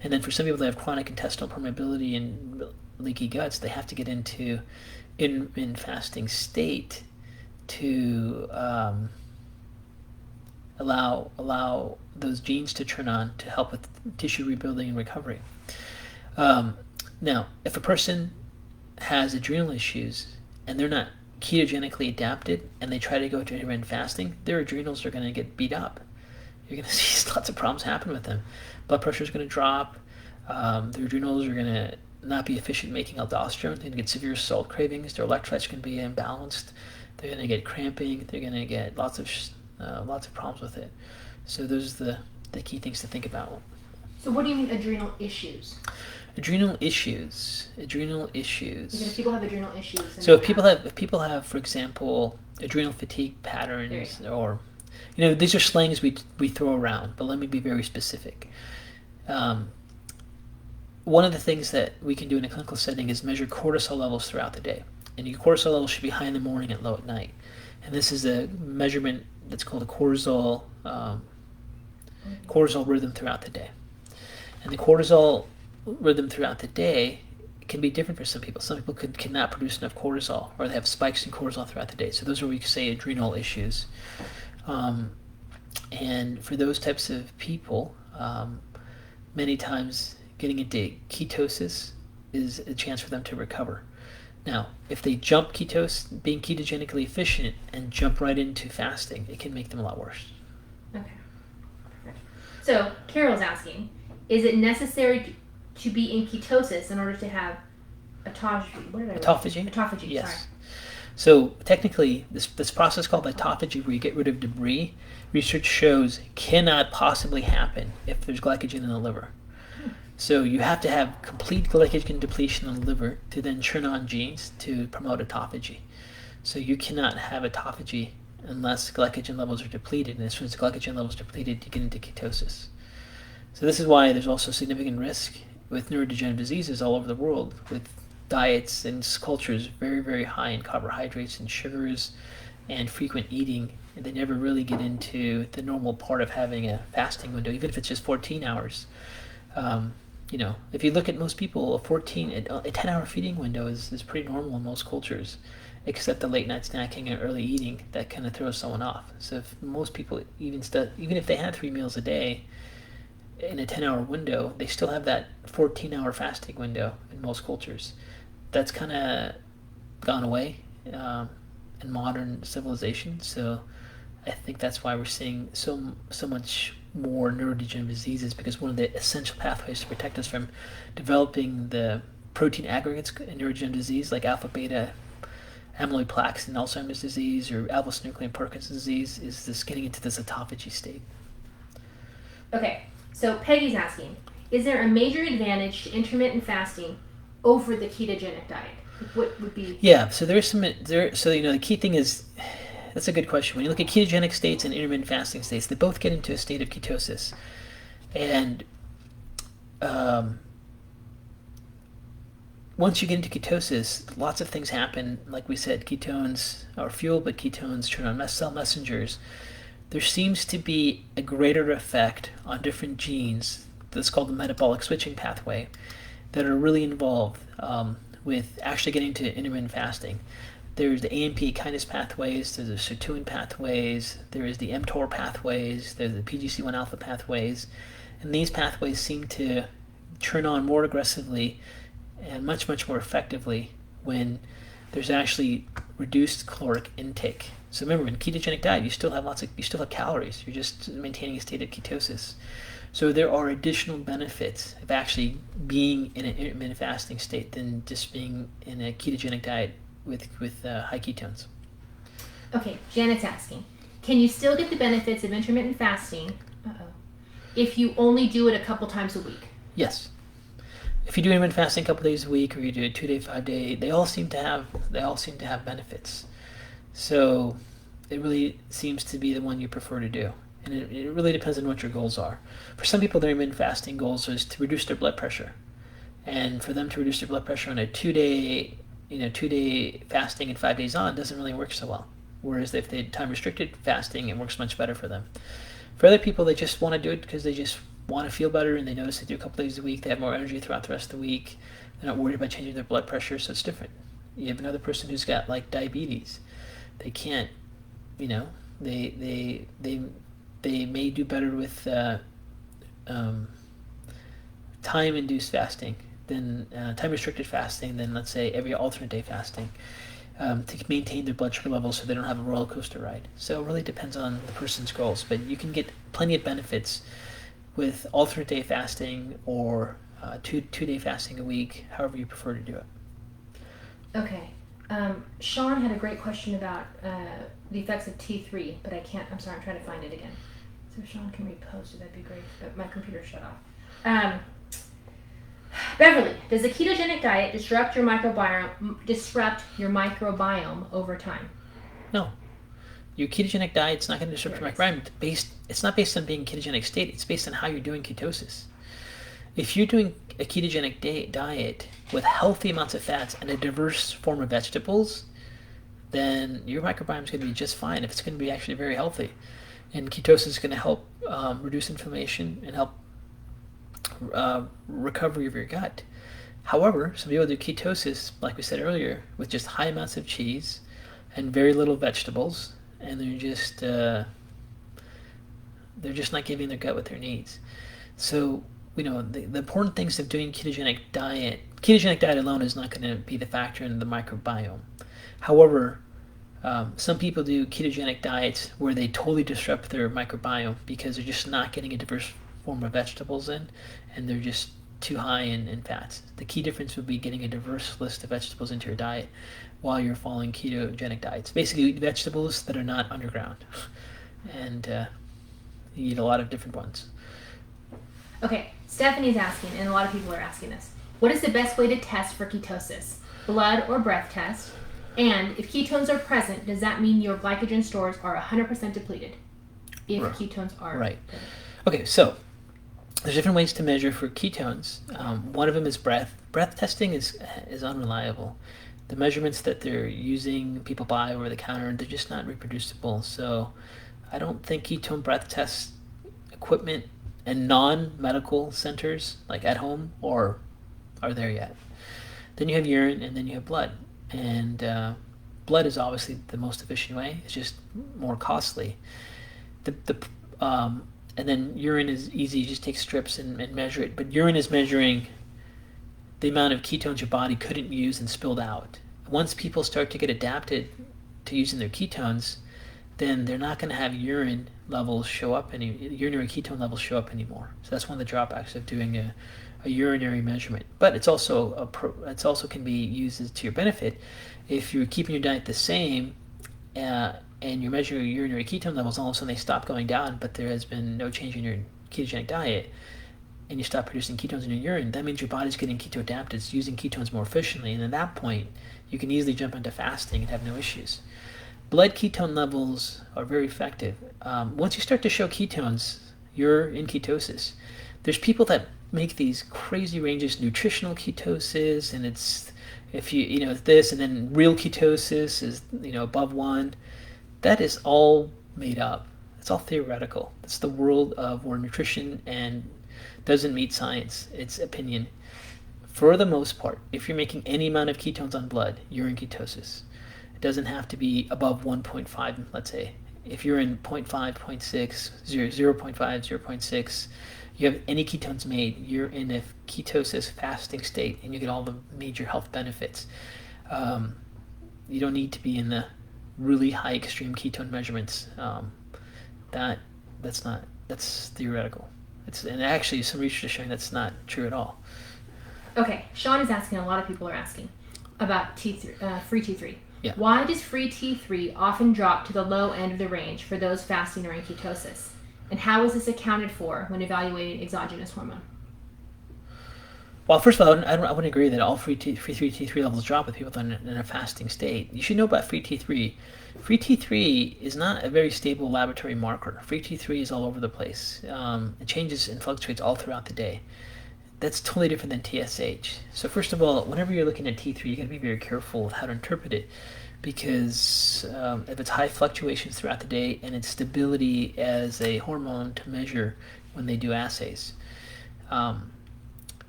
And then for some people that have chronic intestinal permeability and leaky guts, they have to get into in fasting state to allow those genes to turn on to help with tissue rebuilding and recovery. Now, if a person has adrenal issues and they're not ketogenically adapted and they try to go to intermittent fasting, their adrenals are going to get beat up. You're going to see lots of problems happen with them. Blood pressure is going to drop. Their adrenals are going to not be efficient making aldosterone. They're going to get severe salt cravings. Their electrolytes are going to be imbalanced. They're going to get cramping. They're going to get lots of problems with it. So those are the key things to think about. So what do you mean adrenal issues? Adrenal issues. Because if people have adrenal issues. So if people have, for example, adrenal fatigue patterns, or these are slangs we throw around, but let me be very specific. One of the things that we can do in a clinical setting is measure cortisol levels throughout the day. And your cortisol levels should be high in the morning and low at night. And this is a measurement that's called a cortisol rhythm throughout the day. And the cortisol rhythm throughout the day can be different for some people. Some people cannot produce enough cortisol, or they have spikes in cortisol throughout the day. So those are what we could say adrenal issues. And for those types of people, many times getting into ketosis is a chance for them to recover. Now, if they jump being ketogenically efficient, and jump right into fasting, it can make them a lot worse. Okay. So, Carol's asking, is it necessary to be in ketosis in order to have autophagy? What did I write? Autophagy? Autophagy, yes. Sorry. So, technically, this process called autophagy, where you get rid of debris, research shows cannot possibly happen if there's glycogen in the liver. So you have to have complete glycogen depletion in the liver to then turn on genes to promote autophagy. So you cannot have autophagy unless glycogen levels are depleted. And as soon as the glycogen levels are depleted, you get into ketosis. So this is why there's also significant risk with neurodegenerative diseases all over the world, with diets and cultures very, very high in carbohydrates and sugars and frequent eating. And they never really get into the normal part of having a fasting window, even if it's just 14 hours. If you look at most people, a 10-hour feeding window is pretty normal in most cultures, except the late night snacking and early eating that kind of throws someone off. So if most people, even if they had 3 meals a day in a 10-hour window, they still have that 14-hour fasting window in most cultures. That's kind of gone away in modern civilization. So I think that's why we're seeing so much more neurodegenerative diseases, because one of the essential pathways to protect us from developing the protein aggregates in neurodegenerative disease, like alpha beta amyloid plaques in Alzheimer's disease or alpha-synuclein in Parkinson's disease, is this getting into this autophagy state. Okay, so Peggy's asking, is there a major advantage to intermittent fasting over the ketogenic diet? What would be? Yeah, so the key thing is, that's a good question. When you look at ketogenic states and intermittent fasting states, they both get into a state of ketosis. And once you get into ketosis, lots of things happen. Like we said, ketones are fuel, but ketones turn on cell messengers. there seems to be a greater effect on different genes that's called the metabolic switching pathway that are really involved with actually getting to intermittent fasting. There's the AMP kinase pathways, there's the sirtuin pathways, there is the mTOR pathways, there's the PGC1 alpha pathways, and these pathways seem to turn on more aggressively and much, much more effectively when there's actually reduced caloric intake. So remember, in ketogenic diet, you still have calories. You're just maintaining a state of ketosis. So there are additional benefits of actually being in an intermittent fasting state than just being in a ketogenic diet with high ketones. Okay, Janet's asking, can you still get the benefits of intermittent fasting if you only do it a couple times a week? Yes. If you do intermittent fasting a couple days a week, or you do a 2-day, 5-day, they all seem to have benefits. So it really seems to be the one you prefer to do. And it really depends on what your goals are. For some people, their intermittent fasting goals is to reduce their blood pressure. And for them to reduce their blood pressure on a 2-day fasting and 5 days on doesn't really work so well. Whereas if they had time-restricted fasting, it works much better for them. For other people, they just want to do it because they just want to feel better, and they notice they do a couple days a week, they have more energy throughout the rest of the week. They're not worried about changing their blood pressure, so it's different. You have another person who's got like diabetes. They can't, they may do better with time-induced fasting than time-restricted fasting than, let's say, every alternate day fasting to maintain their blood sugar levels so they don't have a roller coaster ride. So it really depends on the person's goals, but you can get plenty of benefits with alternate day fasting or two-day fasting a week, however you prefer to do it. Okay. Sean had a great question about the effects of T3, but I'm sorry, I'm trying to find it again. So if Sean can repost it, that'd be great, but my computer shut off. Beverly, does the ketogenic diet disrupt your microbiome over time? No. Your ketogenic diet's not going to disrupt your microbiome. It's not based on being in a ketogenic state. It's based on how you're doing ketosis. If you're doing a ketogenic diet with healthy amounts of fats and a diverse form of vegetables, then your microbiome is going to be just fine. If it's going to be actually very healthy. And ketosis is going to help reduce inflammation and help recovery of your gut. However, some people do ketosis, like we said earlier, with just high amounts of cheese and very little vegetables, and they're just not giving their gut what their needs. So, the important things of doing ketogenic diet alone is not going to be the factor in the microbiome. However, some people do ketogenic diets where they totally disrupt their microbiome because they're just not getting a diverse form of vegetables in, and they're just too high in fats. The key difference would be getting a diverse list of vegetables into your diet while you're following ketogenic diets. Basically, vegetables that are not underground, and you eat a lot of different ones. Okay, Stephanie's asking, and a lot of people are asking this, what is the best way to test for ketosis? Blood or breath test? And if ketones are present, does that mean your glycogen stores are 100% depleted? If ketones are right. Okay, so there's different ways to measure for ketones. One of them is breath. Breath testing is unreliable. The measurements that they're using, people buy over the counter, they're just not reproducible. So I don't think ketone breath test equipment and non-medical centers, like at home, are there yet. Then you have urine, and then you have blood. And blood is obviously the most efficient way. It's just more costly. And then urine is easy. You just take strips and measure it. But urine is measuring the amount of ketones your body couldn't use and spilled out. Once people start to get adapted to using their ketones, then they're not going to have urinary ketone levels show up anymore. So that's one of the drawbacks of doing a urinary measurement. But it's also can be used to your benefit if you're keeping your diet the same. And you measure your urinary ketone levels, all of a sudden they stop going down, but there has been no change in your ketogenic diet, and you stop producing ketones in your urine. That means your body's getting keto-adapted. It's using ketones more efficiently, and at that point, you can easily jump into fasting and have no issues. Blood ketone levels are very effective. Once you start to show ketones, you're in ketosis. There's people that make these crazy ranges, nutritional ketosis, and it's this, and then real ketosis is above 1. That is all made up. It's all theoretical. It's the world of where nutrition and doesn't meet science. It's opinion. For the most part, if you're making any amount of ketones on blood, you're in ketosis. It doesn't have to be above 1.5, let's say. If you're in 0.5, 0.6, 0.5, 0.6, you have any ketones made, you're in a ketosis fasting state, and you get all the major health benefits. You don't need to be in the really high extreme ketone measurements. That's theoretical. And actually some research is showing that's not true at all. Okay, Sean is asking, a lot of people are asking about T3, free T3. Yeah. Why does free T3 often drop to the low end of the range for those fasting or in ketosis? And how is this accounted for when evaluating exogenous hormone? Well, first of all, I wouldn't agree that all free T3 levels drop with people that are in a fasting state. You should know about free T3. Free T3 is not a very stable laboratory marker. Free T3 is all over the place. It changes and fluctuates all throughout the day. That's totally different than TSH. So first of all, whenever you're looking at T3, you got to be very careful with how to interpret it, because if it's high fluctuations throughout the day and its stability as a hormone to measure when they do assays.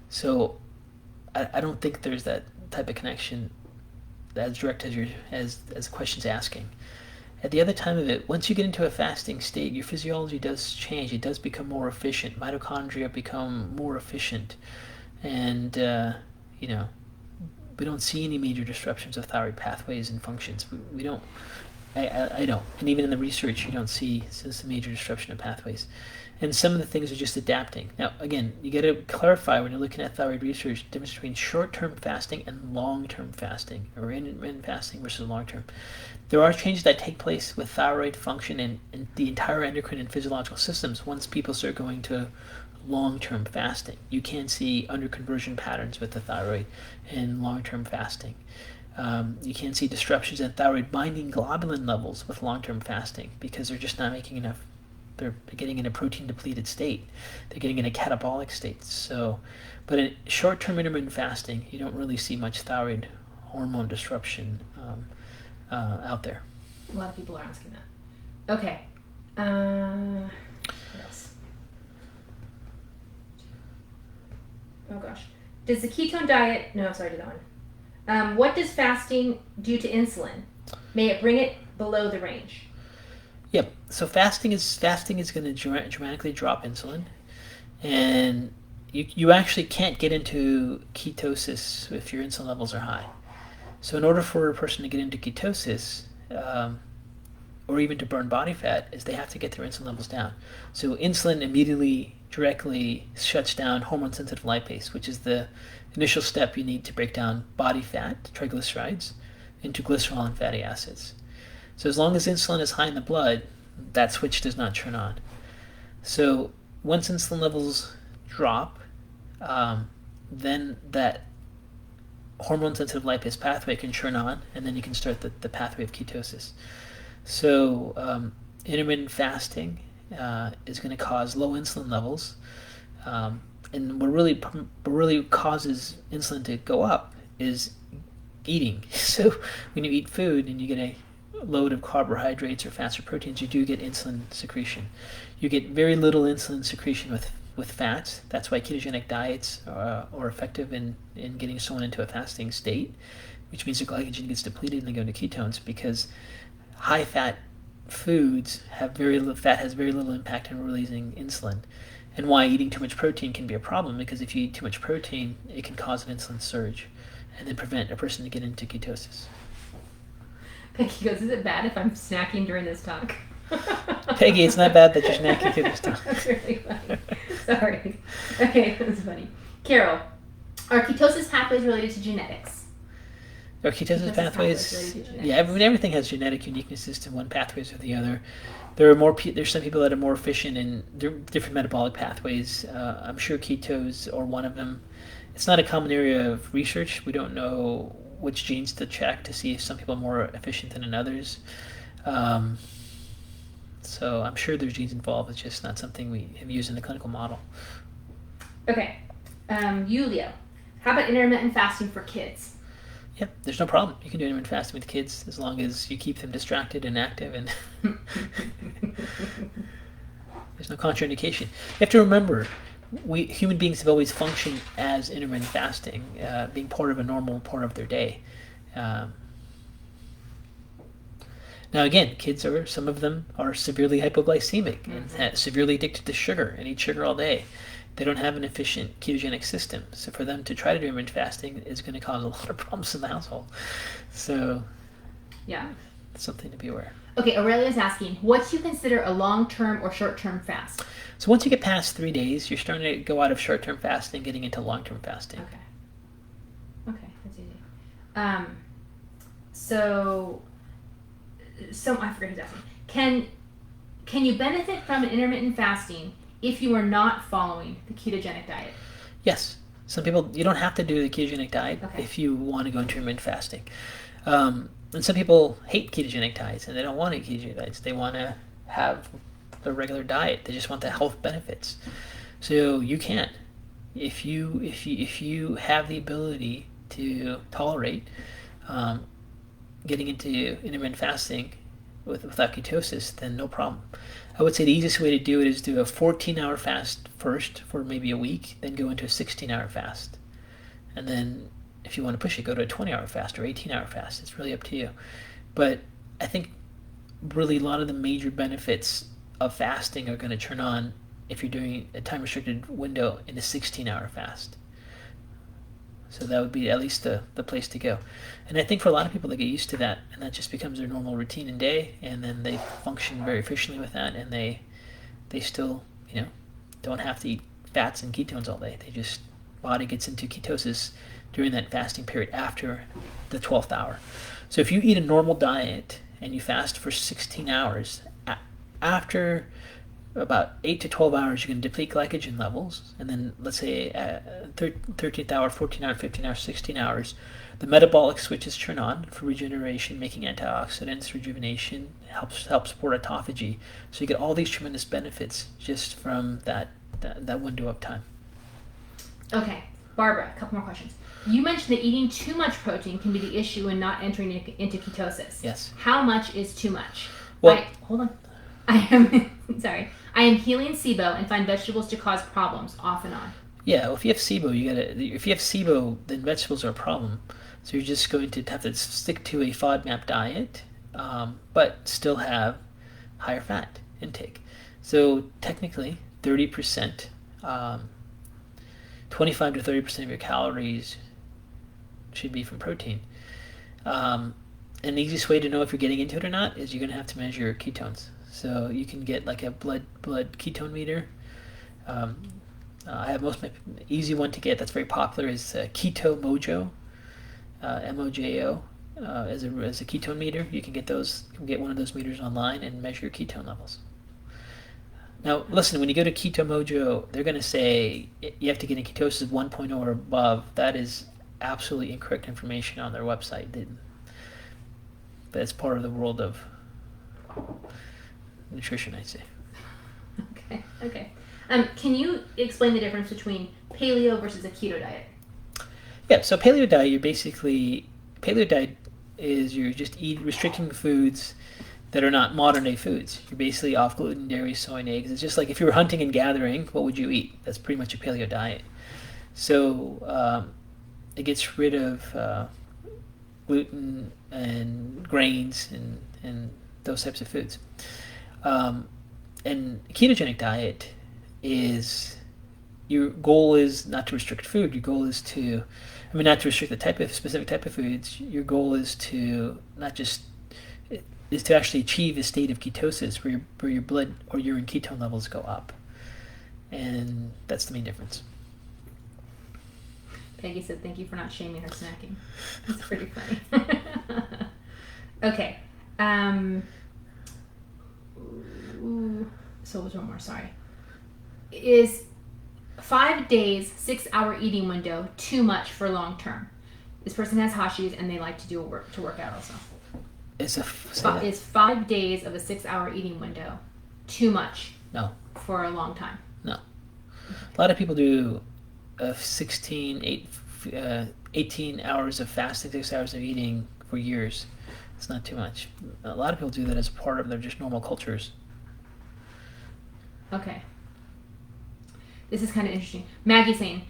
So I don't think there's that type of connection as direct as the question's asking. At the other time of it, once you get into a fasting state, your physiology does change. It does become more efficient. Mitochondria become more efficient. And, we don't see any major disruptions of thyroid pathways and functions. We don't. I don't. And even in the research, you don't see this major disruption of pathways. And some of the things are just adapting. Now, again, you got to clarify when you're looking at thyroid research, the difference between short-term fasting and long-term fasting, or intermittent fasting versus long-term. There are changes that take place with thyroid function and the entire endocrine and physiological systems once people start going to long-term fasting. You can see underconversion patterns with the thyroid in long-term fasting. You can see disruptions in thyroid binding globulin levels with long-term fasting because they're just not making enough. They're getting in a protein depleted state. They're getting in a catabolic state. So, but in short-term intermittent fasting, you don't really see much thyroid hormone disruption out there. A lot of people are asking that. Okay. What else? Oh gosh. Does the ketone diet... No, sorry, to that one. What does fasting do to insulin? May it bring it below the range? Yep. So fasting is going to dramatically drop insulin, and you actually can't get into ketosis if your insulin levels are high. So in order for a person to get into ketosis, or even to burn body fat, is they have to get their insulin levels down. So insulin immediately, directly shuts down hormone-sensitive lipase, which is the initial step you need to break down body fat, triglycerides, into glycerol and fatty acids. So as long as insulin is high in the blood, that switch does not turn on. So once insulin levels drop, then that hormone-sensitive lipase pathway can turn on, and then you can start the pathway of ketosis. So intermittent fasting is going to cause low insulin levels, and what really causes insulin to go up is eating. So when you eat food and you get a load of carbohydrates or fats or proteins, you do get insulin secretion. You get very little insulin secretion with fats. That's why ketogenic diets are effective in getting someone into a fasting state, which means the glycogen gets depleted and they go into ketones, because high fat foods have very little fat, has very little impact on releasing insulin. And why eating too much protein can be a problem, because if you eat too much protein, it can cause an insulin surge and then prevent a person to get into ketosis. Peggy goes, is it bad if I'm snacking during this talk? Peggy, it's not bad that you're snacking through this talk. That's really funny. Sorry. Okay, that was funny. Carol, are ketosis pathways related to genetics? Are ketosis pathways? Yeah, everything has genetic uniquenesses to one pathways or the other. There's some people that are more efficient in different metabolic pathways. I'm sure ketos are one of them. It's not a common area of research. We don't know which genes to check to see if some people are more efficient than others. So I'm sure there's genes involved. It's just not something we have used in the clinical model. Okay. Julio, how about intermittent fasting for kids? Yeah, there's no problem. You can do intermittent fasting with kids as long as you keep them distracted and active, and there's no contraindication. You have to remember, we human beings have always functioned as intermittent fasting, being part of a normal part of their day. Um, Now again, kids are, some of them are severely hypoglycemic and severely addicted to sugar and eat sugar all day. They don't have an efficient ketogenic system. So for them to try to do intermittent fasting is going to cause a lot of problems in the household. So Yeah. something to be aware. Okay, Aurelia's asking, what do you consider a long-term or short-term fast? So once you get past 3 days, you're starting to go out of short-term fasting, getting into long-term fasting. Okay, that's easy. So I forget who's asking. Can you benefit from an intermittent fasting if you are not following the ketogenic diet? Yes. Some people, you don't have to do the ketogenic diet if you want to go into intermittent fasting. And some people hate ketogenic diets and they don't want to eat ketogenic diets. They want to have the regular diet. They just want the health benefits. So you can. If you have the ability to tolerate getting into intermittent fasting without ketosis, then no problem. I would say the easiest way to do it is do a 14-hour fast first for maybe a week, then go into a 16-hour fast. And then if you want to push it, go to a 20-hour fast or 18-hour fast. It's really up to you. But I think really a lot of the major benefits of fasting are going to turn on if you're doing a time-restricted window in a 16-hour fast. So that would be at least the place to go. And I think for a lot of people, they get used to that, and that just becomes their normal routine and day, and then they function very efficiently with that, and they still, don't have to eat fats and ketones all day. They just, body gets into ketosis during that fasting period after the 12th hour. So if you eat a normal diet and you fast for 16 hours, after about 8 to 12 hours, you're going to deplete glycogen levels. And then, let's say, 13th hour, 14 hour, 15 hours, 16 hours, the metabolic switches turn on for regeneration, making antioxidants, rejuvenation, helps support autophagy. So you get all these tremendous benefits just from that window of time. Okay, Barbara, a couple more questions. You mentioned that eating too much protein can be the issue in not entering into ketosis. Yes. How much is too much? Well, hold on. I am healing SIBO and find vegetables to cause problems off and on. Yeah, well, if you have SIBO, then vegetables are a problem. So you're just going to have to stick to a FODMAP diet, but still have higher fat intake. So technically, 30%, 25 to 30% of your calories should be from protein. And the easiest way to know if you're getting into it or not is you're going to have to measure your ketones. So you can get like a blood ketone meter. I have my easy one to get that's very popular is Keto Mojo, MOJO, as a ketone meter. You can get those. You can get one of those meters online and measure your ketone levels. Now, listen, when you go to Keto Mojo, they're going to say you have to get in ketosis of 1.0 or above. That is absolutely incorrect information on their website. But it's part of the world of nutrition, I'd say. Okay. Can you explain the difference between paleo versus a keto diet? Yeah, so paleo diet is you're just restricting foods that are not modern day foods. You're basically off gluten, dairy, soy, and eggs. It's just like if you were hunting and gathering, what would you eat? That's pretty much a paleo diet. So it gets rid of gluten and grains and those types of foods. And ketogenic diet is, your goal is not to restrict food. Your goal is not to restrict the specific type of foods. Your goal is to actually achieve a state of ketosis where your blood or urine ketone levels go up. And that's the main difference. Peggy said thank you for not shaming her snacking. That's pretty funny. Okay. So there's one more, sorry. Is 5 days, 6 hour eating window too much for long term? This person has Hashis and they like to work out also. Is 5 days of a 6 hour eating window too much? No. For a long time? No. A lot of people do a 8 18 hours of fasting, 6 hours of eating for years. It's not too much. A lot of people do that as part of their just normal cultures. Okay. This is kind of interesting. Maggie's saying,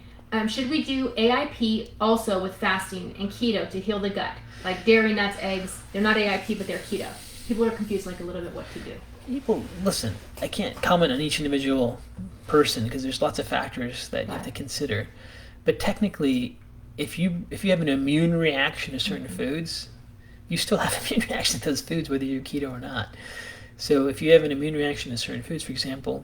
should we do AIP also with fasting and keto to heal the gut? Like dairy, nuts, eggs. They're not AIP, but they're keto. People are confused like a little bit what to do. People, listen, I can't comment on each individual person because there's lots of factors that you have to consider. But technically, if you have an immune reaction to certain foods, you still have an immune reaction to those foods whether you're keto or not. So if you have an immune reaction to certain foods, for example,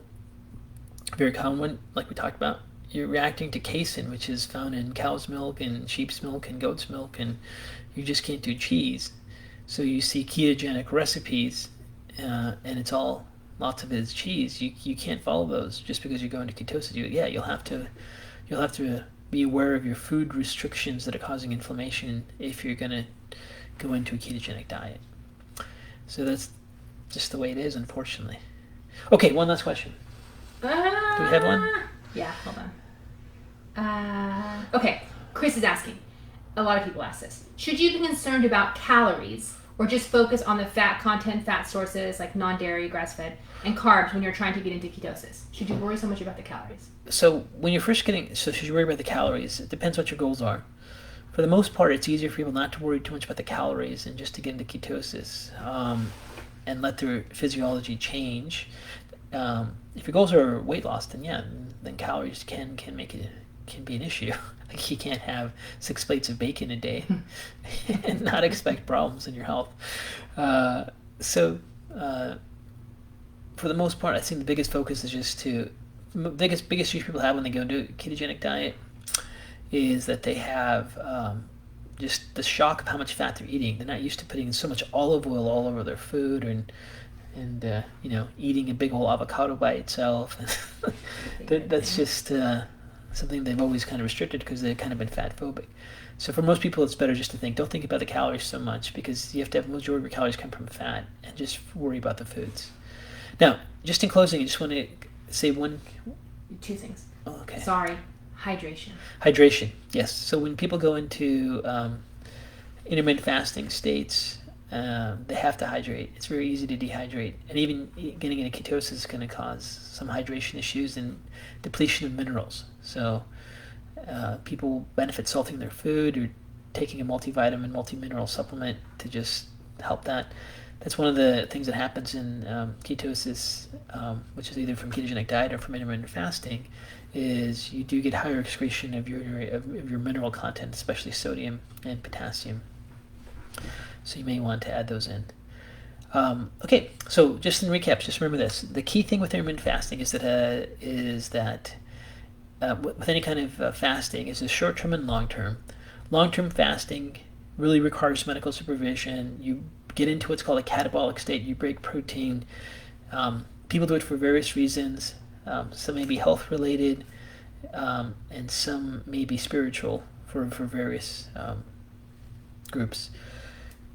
a very common one, like we talked about, you're reacting to casein, which is found in cow's milk and sheep's milk and goat's milk, and you just can't do cheese. So you see ketogenic recipes, and it's all, lots of it is cheese. You can't follow those just because you go into ketosis. You'll have to be aware of your food restrictions that are causing inflammation if you're going to go into a ketogenic diet. So that's just the way it is, unfortunately. Okay, one last question. Do we have one? Yeah, hold on. Okay, Chris is asking. A lot of people ask this. Should you be concerned about calories or just focus on the fat content, fat sources like non-dairy, grass-fed, and carbs when you're trying to get into ketosis? Should you worry so much about the calories? So when you're first should you worry about the calories? It depends what your goals are. For the most part, it's easier for people not to worry too much about the calories and just to get into ketosis and let their physiology change. If your goals are weight loss, then calories can be an issue. Like you can't have 6 plates of bacon a day and not expect problems in your health. So for the most part, I think the biggest focus is just biggest issue people have when they go into a ketogenic diet is that they have just the shock of how much fat they're eating. They're not used to putting so much olive oil all over their food and eating a big whole avocado by itself. That's just something they've always kind of restricted because they've kind of been fat phobic. So for most people, it's better just to don't think about the calories so much because you have to have the majority of your calories come from fat and just worry about the foods. Now, just in closing, I just want to say 2 things. Oh, okay. Sorry. Hydration. Yes. So when people go into intermittent fasting states, they have to hydrate. It's very easy to dehydrate. And even getting into ketosis is going to cause some hydration issues and depletion of minerals. So people benefit salting their food or taking a multivitamin, multi-mineral supplement to just help that. That's one of the things that happens in ketosis, which is either from ketogenic diet or from intermittent fasting, is you do get higher excretion of your mineral content, especially sodium and potassium. So you may want to add those in. Okay, so just in recaps, just remember this: the key thing with intermittent fasting is that with any kind of fasting is short-term and long-term. Long-term fasting really requires medical supervision. You get into what's called a catabolic state. You break protein. People do it for various reasons. Some may be health related, and some may be spiritual for various groups.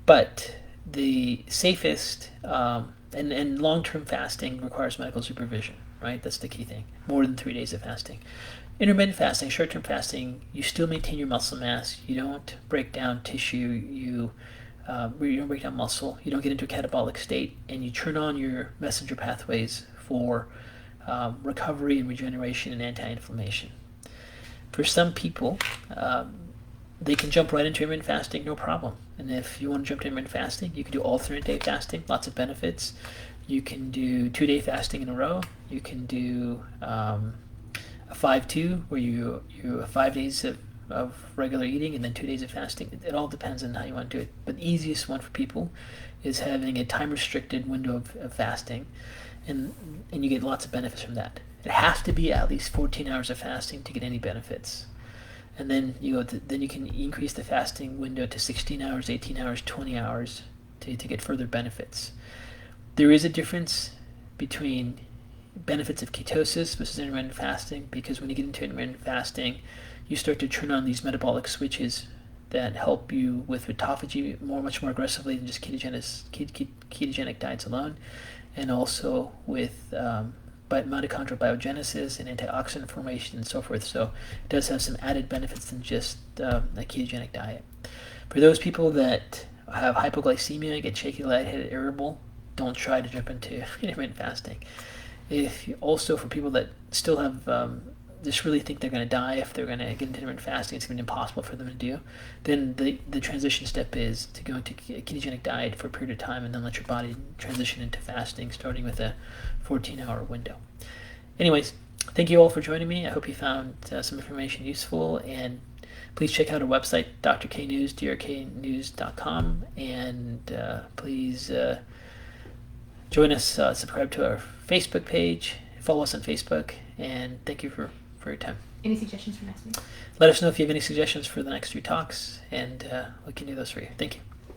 But the safest and long-term fasting requires medical supervision, right? That's the key thing. More than 3 days of fasting. Intermittent fasting, short-term fasting, you still maintain your muscle mass. You don't break down tissue. You don't break down muscle. You don't get into a catabolic state, and you turn on your messenger pathways for recovery and regeneration and anti-inflammation. For some people, they can jump right into intermittent fasting, no problem. And if you want to jump to intermittent fasting, you can do alternate day fasting, lots of benefits. You can do 2-day fasting in a row. You can do a 5-2, where you have 5 days of regular eating and then 2 days of fasting. It all depends on how you want to do it. But the easiest one for people is having a time-restricted window of fasting, and you get lots of benefits from that. It has to be at least 14 hours of fasting to get any benefits. And then you can increase the fasting window to 16 hours, 18 hours, 20 hours to get further benefits. There is a difference between benefits of ketosis versus intermittent fasting, because when you get into intermittent fasting, you start to turn on these metabolic switches that help you with autophagy much more aggressively than just ketogenic diets alone, and also with mitochondrial biogenesis and antioxidant formation and so forth. So it does have some added benefits than just a ketogenic diet. For those people that have hypoglycemia, get shaky, lightheaded, irritable, don't try to jump into intermittent fasting. If also for people that still have just really think they're going to die if they're going to get into intermittent fasting, it's going to be impossible for them to do, then the transition step is to go into a ketogenic diet for a period of time and then let your body transition into fasting, starting with a 14-hour window. Anyways, thank you all for joining me. I hope you found some information useful, and please check out our website, drknews, drknews.com, and please join us, subscribe to our Facebook page, follow us on Facebook, and thank you for your time. Any suggestions for next week? Let us know if you have any suggestions for the next 3 talks, and we can do those for you. Thank you.